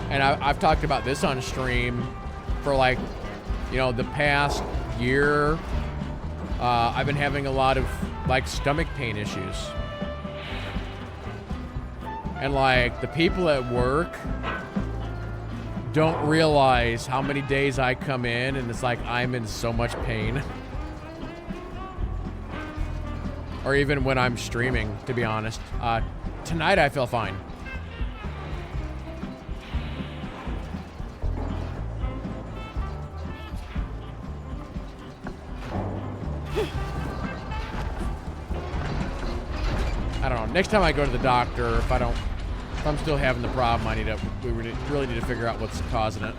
[SPEAKER 1] And I've talked about this on stream for like, you know, the past year. I've been having a lot of like stomach pain issues. And like the people at work don't realize how many days I come in and it's like I'm in so much pain. Or even when I'm streaming, to be honest. Tonight I feel fine. I don't know. Next time I go to the doctor, if I'm still having the problem, we really need to figure out what's causing it.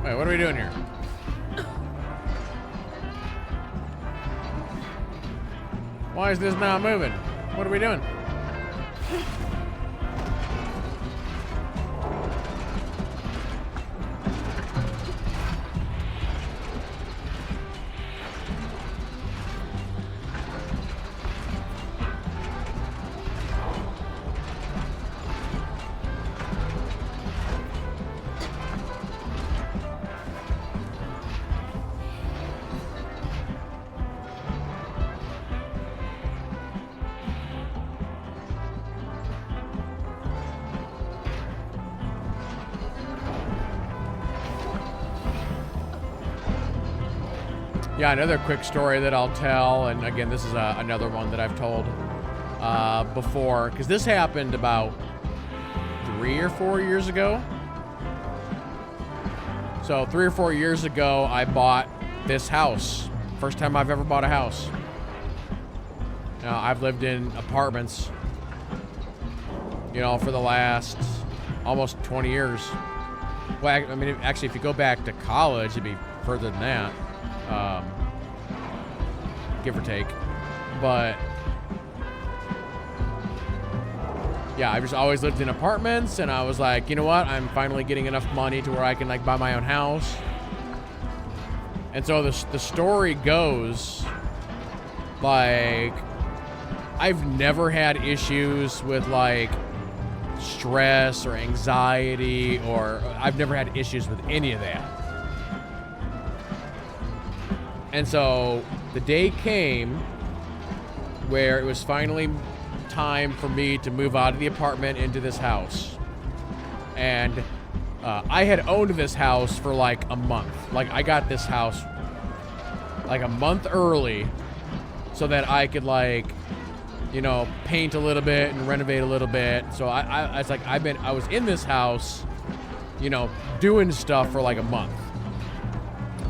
[SPEAKER 1] Wait, what are we doing here? Why is this not moving? What are we doing? Yeah, another quick story that I'll tell, and again, this is another one that I've told before, because this happened about 3 or 4 years ago. So 3 or 4 years ago, I bought this house. First time I've ever bought a house. Now, I've lived in apartments, you know, for the last almost 20 years. Well, I mean, actually, if you go back to college, it'd be further than that. give or take. But yeah, I've just always lived in apartments, and I was like, you know what? I'm finally getting enough money to where I can like buy my own house. And so the story goes, like, I've never had issues with like stress or anxiety, or I've never had issues with any of that. And so the day came where it was finally time for me to move out of the apartment into this house. And I had owned this house for like a month. Like, I got this house like a month early so that I could, like, you know, paint a little bit and renovate a little bit. So I was like, I was in this house, you know, doing stuff for like a month.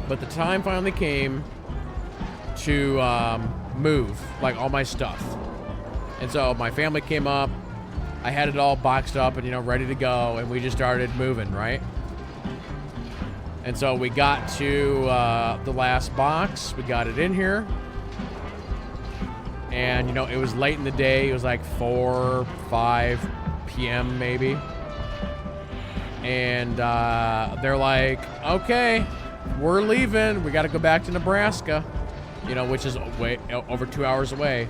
[SPEAKER 1] But the time finally came to move, like, all my stuff. And so my family came up. I had it all boxed up and, you know, ready to go, and we just started moving, right? And so we got to the last box. We got it in here. And, you know, it was late in the day. It was like 4, 5 p.m. maybe. And they're like, okay, we're leaving. We got to go back to Nebraska, you know, which is way over 2 hours away.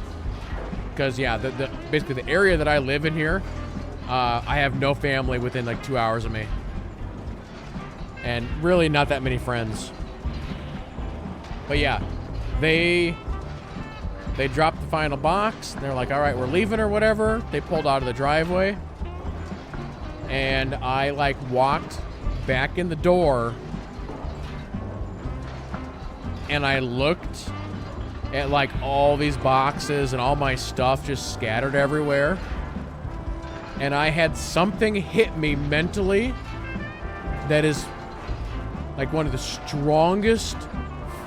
[SPEAKER 1] Because, yeah, basically the area that I live in here, I have no family within like 2 hours of me. And really not that many friends. But yeah, they dropped the final box. They're like, all right, we're leaving or whatever. They pulled out of the driveway. And I like walked back in the door. And I looked at like all these boxes and all my stuff just scattered everywhere. And I had something hit me mentally that is like one of the strongest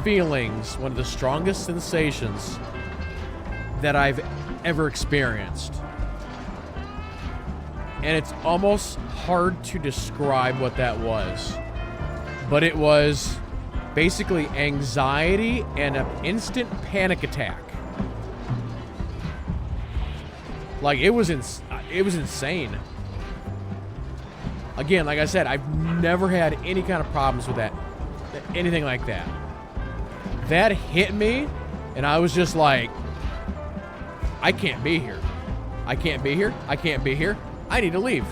[SPEAKER 1] feelings, one of the strongest sensations that I've ever experienced. And it's almost hard to describe what that was. But it was basically anxiety and an instant panic attack. Like, it was insane. Again, like I said, I've never had any kind of problems with that, anything like that. That hit me, and I was just like, I can't be here. I can't be here. I can't be here. I need to leave.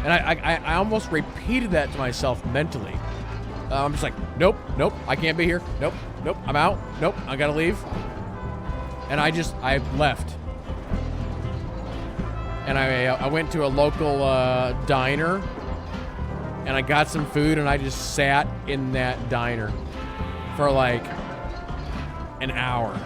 [SPEAKER 1] And I almost repeated that to myself mentally. I'm just like, nope, I can't be here. Nope, I'm out. Nope, I gotta leave. And I left. And I went to a local diner, and I got some food, and I just sat in that diner for like an hour.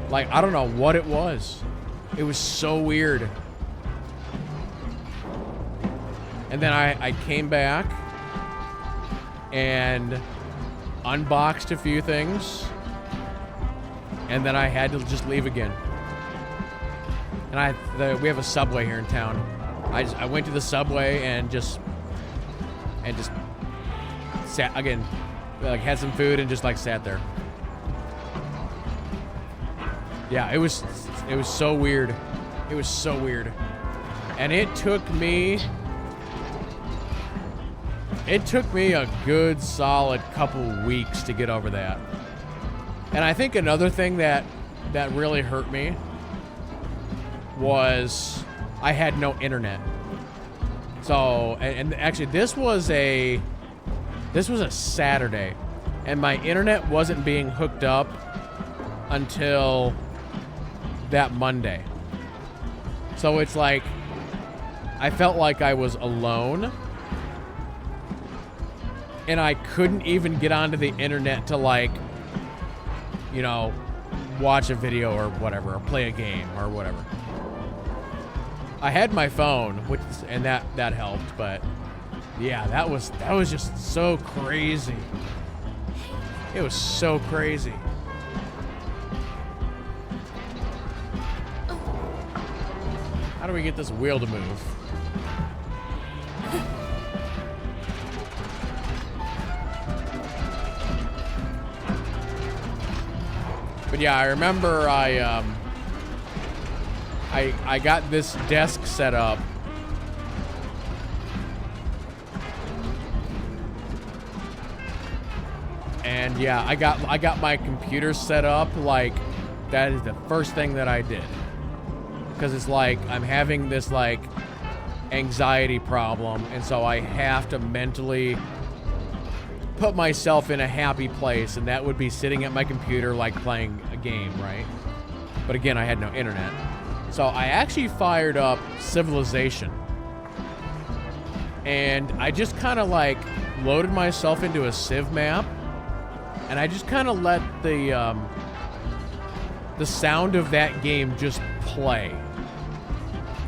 [SPEAKER 1] Like, I don't know what it was. It was so weird. And then I came back and unboxed a few things. And then I had to just leave again. And we have a Subway here in town. I went to the Subway and just sat again, like had some food and just like sat there. Yeah, it was so weird. It was so weird. And it took me a good solid couple weeks to get over that. And I think another thing that really hurt me was I had no internet. So, and actually this was a Saturday, and my internet wasn't being hooked up until that Monday. So it's like I felt like I was alone, and I couldn't even get onto the internet to, like, you know, watch a video or whatever, or play a game or whatever. I had my phone, and that helped, but yeah, that was just so crazy. It was so crazy. How do we get this wheel to move? But yeah, I remember I got this desk set up. And yeah, I got my computer set up. Like, that is the first thing that I did. Because it's like I'm having this like anxiety problem, and so I have to mentally put myself in a happy place, and that would be sitting at my computer like playing a game, right? But again, I had no internet. So I actually fired up Civilization. And I just kind of like loaded myself into a Civ map, and I just kind of let the sound of that game just play.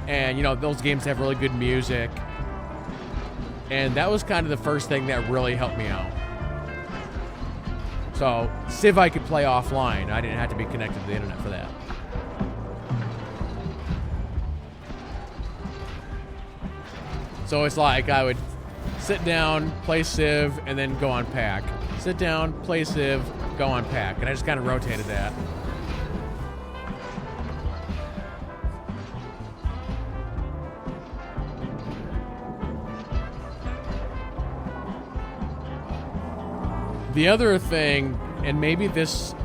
[SPEAKER 1] And, you know, those games have really good music. And that was kind of the first thing that really helped me out. So, Civ I could play offline. I didn't have to be connected to the internet for that. So it's like I would sit down, play Civ, and then go on pack. Sit down, play Civ, go on pack. And I just kind of rotated that. The other thing, and maybe this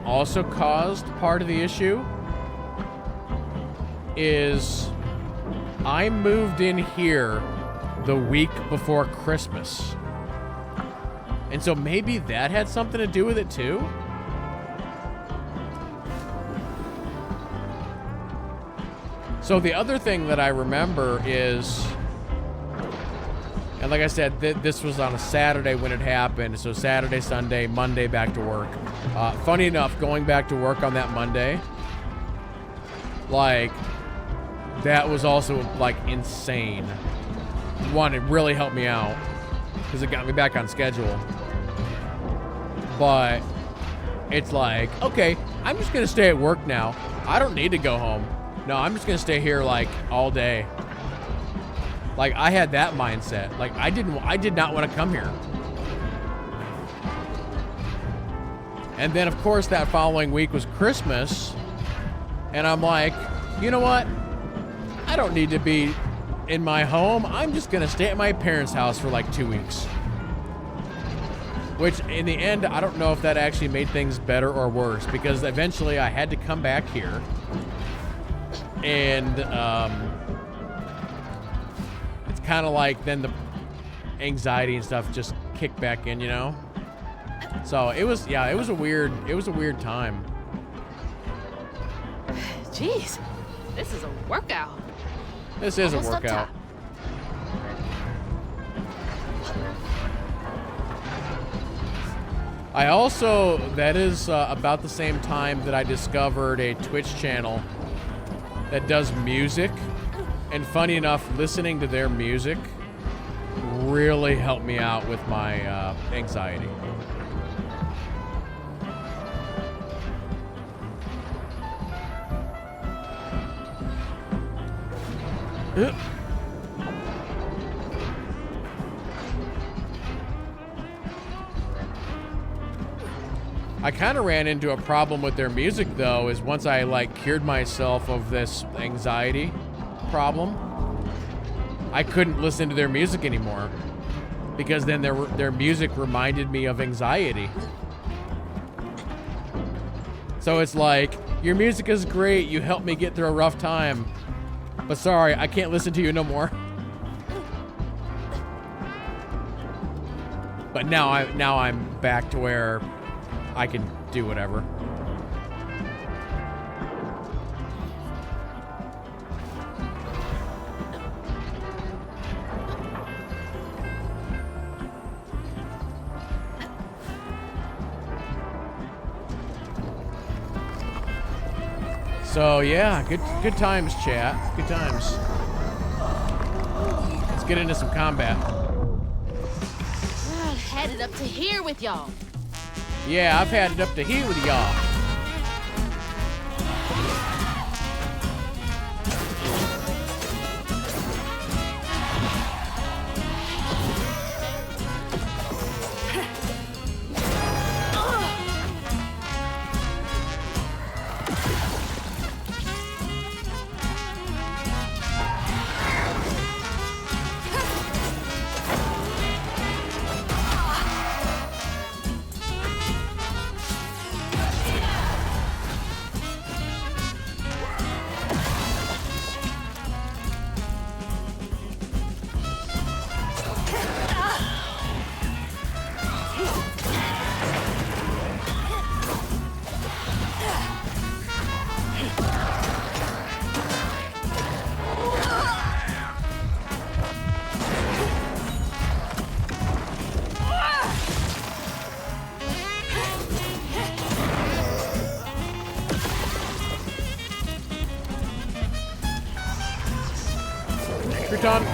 [SPEAKER 1] also caused part of the issue, is I moved in here the week before Christmas. And so maybe that had something to do with it too? So the other thing that I remember is, and like I said, this was on a Saturday when it happened. So Saturday, Sunday, Monday, back to work. Funny enough, going back to work on that Monday, like, that was also, like, insane. One, it really helped me out because it got me back on schedule. But it's like, okay, I'm just going to stay at work now. I don't need to go home. No, I'm just going to stay here, like, all day. Like, I had that mindset. Like, I did not want to come here. And then, of course, that following week was Christmas. And I'm like, you know what? I don't need to be in my home. I'm just going to stay at my parents' house for like 2 weeks. Which, in the end, I don't know if that actually made things better or worse. Because eventually I had to come back here. And, it's kind of like then the anxiety and stuff just kicked back in, you know? So it was, yeah, it was a weird time.
[SPEAKER 7] Jeez, this is a workout.
[SPEAKER 1] This is
[SPEAKER 7] Almost
[SPEAKER 1] a
[SPEAKER 7] up
[SPEAKER 1] workout.
[SPEAKER 7] top.
[SPEAKER 1] I also, that is about the same time that I discovered a Twitch channel that does music. And funny enough, listening to their music really helped me out with my anxiety. I kind of ran into a problem with their music, though, is once I, like, cured myself of this anxiety problem, I couldn't listen to their music anymore because then their music reminded me of anxiety. So it's like, your music is great, you helped me get through a rough time, but sorry, I can't listen to you no more. But now I'm back to where I can do whatever. So yeah, good times, chat. Good times. Let's get into some combat.
[SPEAKER 7] I had it up to here with y'all.
[SPEAKER 1] Yeah, I've had it up to here with y'all. Crouton.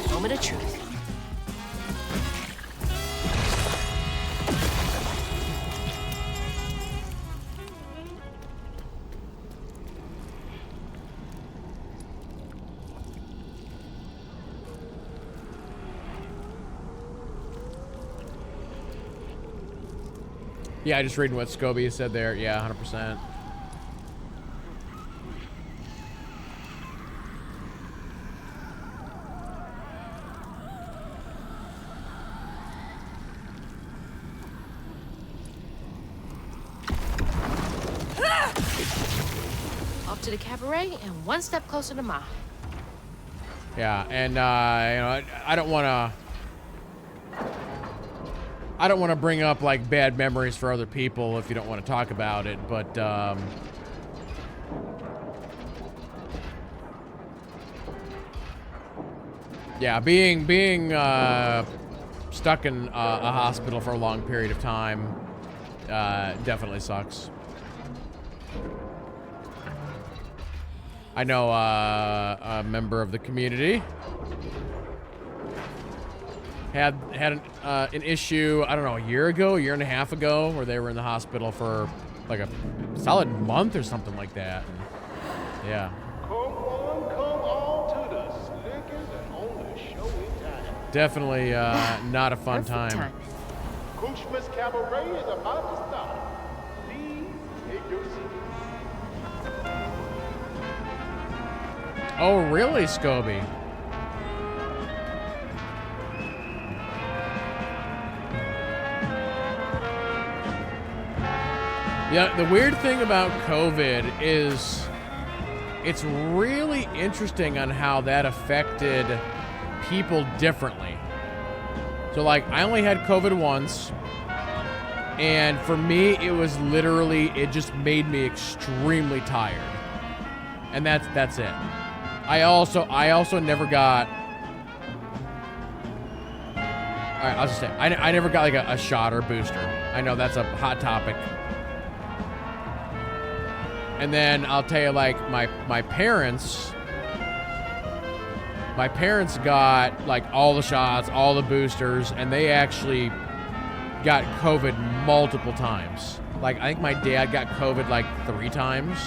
[SPEAKER 2] Moment of truth.
[SPEAKER 1] Yeah, just reading what Scobie said there. Yeah, 100%.
[SPEAKER 7] Off to the cabaret and one step closer to Ma.
[SPEAKER 1] Yeah, and you know, I don't want to bring up like bad memories for other people if you don't want to talk about it, but yeah, being stuck in a hospital for a long period of time definitely sucks. I know a member of the community had an issue, I don't know, a year and a half ago, where they were in the hospital for like a solid month or something like that. And, yeah.
[SPEAKER 5] Come on to the slickest and only show in town.
[SPEAKER 1] Definitely not a fun time.
[SPEAKER 5] Kushma's Cabaret is about to start. Please take your seat.
[SPEAKER 1] Oh, really, Scobie? Yeah, the weird thing about COVID is it's really interesting on how that affected people differently. So, like, I only had COVID once, and for me, it was literally, it just made me extremely tired. And that's it. I also never got. All right, I'll just say I never got like a shot or booster. I know that's a hot topic. And then I'll tell you, like my parents got like all the shots, all the boosters, and they actually got COVID multiple times. Like I think my dad got COVID like 3 times.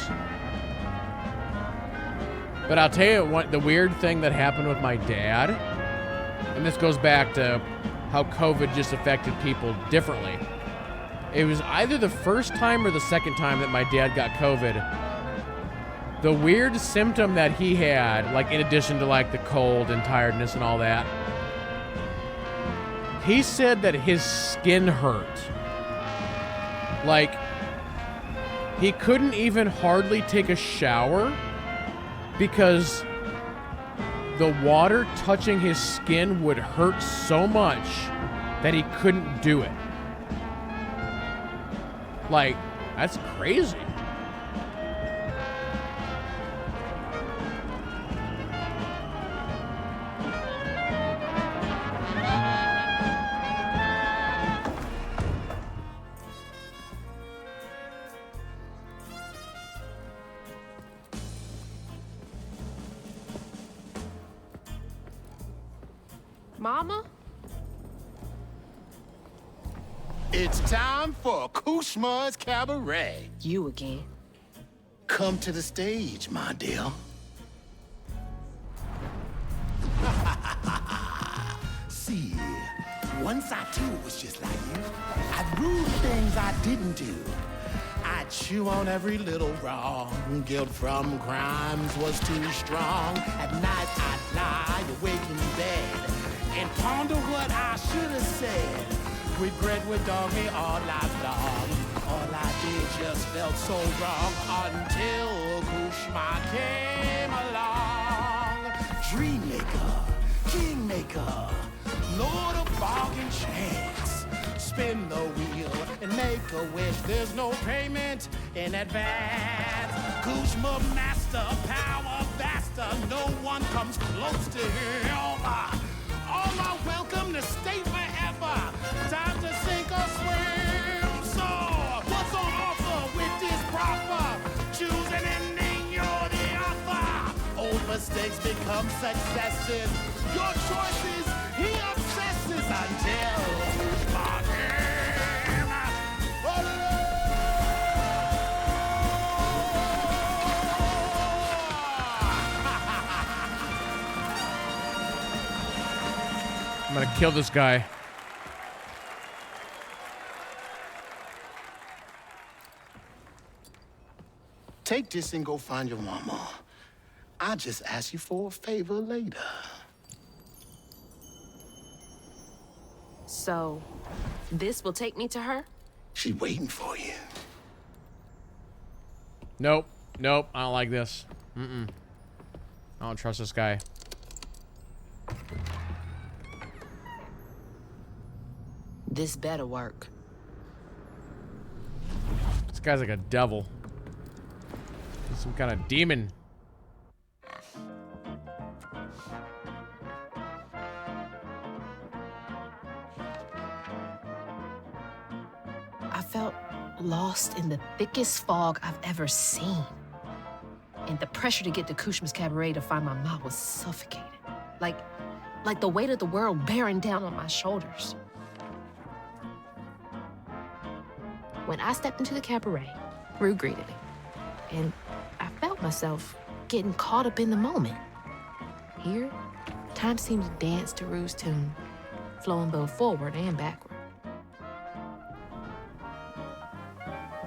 [SPEAKER 1] But I'll tell you what, the weird thing that happened with my dad, and this goes back to how COVID just affected people differently. It was either the first time or the second time that my dad got COVID. The weird symptom that he had, like in addition to like the cold and tiredness and all that, he said that his skin hurt. Like, he couldn't even hardly take a shower because the water touching his skin would hurt so much that he couldn't do it. Like, that's crazy.
[SPEAKER 7] Mama?
[SPEAKER 9] It's time for Kushma's Cabaret.
[SPEAKER 7] You again.
[SPEAKER 9] Come to the stage, my dear. See, once I too was just like you. I'd rule things I didn't do. I'd chew on every little wrong. Guilt from crimes was too strong. At night I'd lie awake in bed and ponder what I should have said. Regret would dog me all life long. All I did just felt so wrong until Kushma came along. Dreammaker, kingmaker, lord of bargain chance. Spin the wheel and make a wish. There's no payment in advance. Kushma master, power vaster. No one comes close to him. All are welcome to stay forever. Time to sink or swim. So, what's on offer with this proffer? Choose an ending, you're the author. Old mistakes become successes. Your choices, he obsesses until my
[SPEAKER 1] I'm gonna kill this guy.
[SPEAKER 9] Take this and go find your mama. I'll just ask you for a favor later.
[SPEAKER 7] So, this will take me to her?
[SPEAKER 9] She waiting for you.
[SPEAKER 1] Nope. Nope. I don't like this. I don't trust this guy.
[SPEAKER 2] This better work.
[SPEAKER 1] This guy's like a devil. He's some kind of demon.
[SPEAKER 2] I felt lost in the thickest fog I've ever seen. And the pressure to get to Kushma's Cabaret to find my mom was suffocating. Like the weight of the world bearing down on my shoulders. When I stepped into the cabaret, Rue greeted me. And I felt myself getting caught up in the moment. Here, time seemed to dance to Rue's tune, flowing both forward and backward.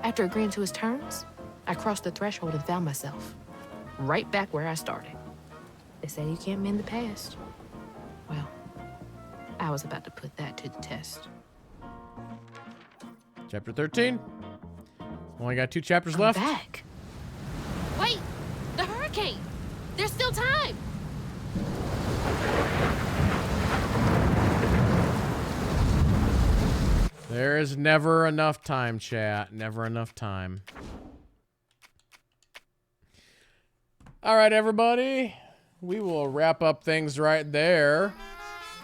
[SPEAKER 2] After agreeing to his terms, I crossed the threshold and found myself right back where I started. They say you can't mend the past. Well, I was about to put that to the test.
[SPEAKER 1] Chapter 13. Only got 2 chapters
[SPEAKER 2] I'm
[SPEAKER 1] left.
[SPEAKER 2] back.
[SPEAKER 7] Wait! The hurricane! There's still time!
[SPEAKER 1] There is never enough time, chat. Never enough time. All right, everybody. We will wrap up things right there.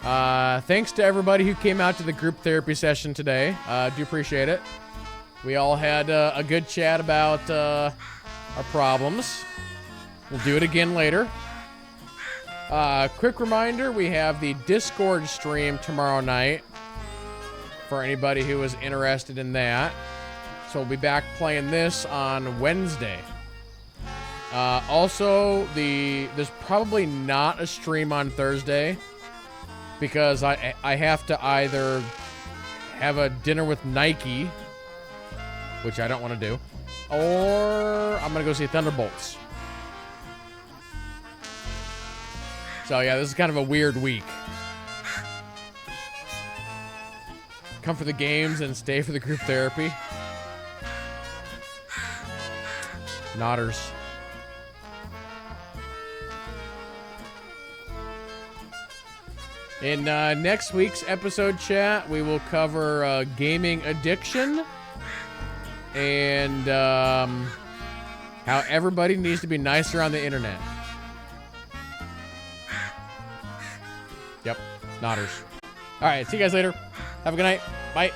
[SPEAKER 1] Thanks to everybody who came out to the group therapy session today. Do appreciate it. We all had a good chat about our problems. We'll do it again later. Quick reminder, we have the Discord stream tomorrow night for anybody who is interested in that. So we'll be back playing this on Wednesday. Also, there's probably not a stream on Thursday because I have to either have a dinner with Nike, which I don't want to do, or I'm going to go see Thunderbolts. So yeah, this is kind of a weird week. Come for the games and stay for the group therapy. Nodders. In next week's episode, chat, we will cover gaming addiction and how everybody needs to be nicer on the internet. Yep, nodders. All right, see you guys later. Have a good night. Bye.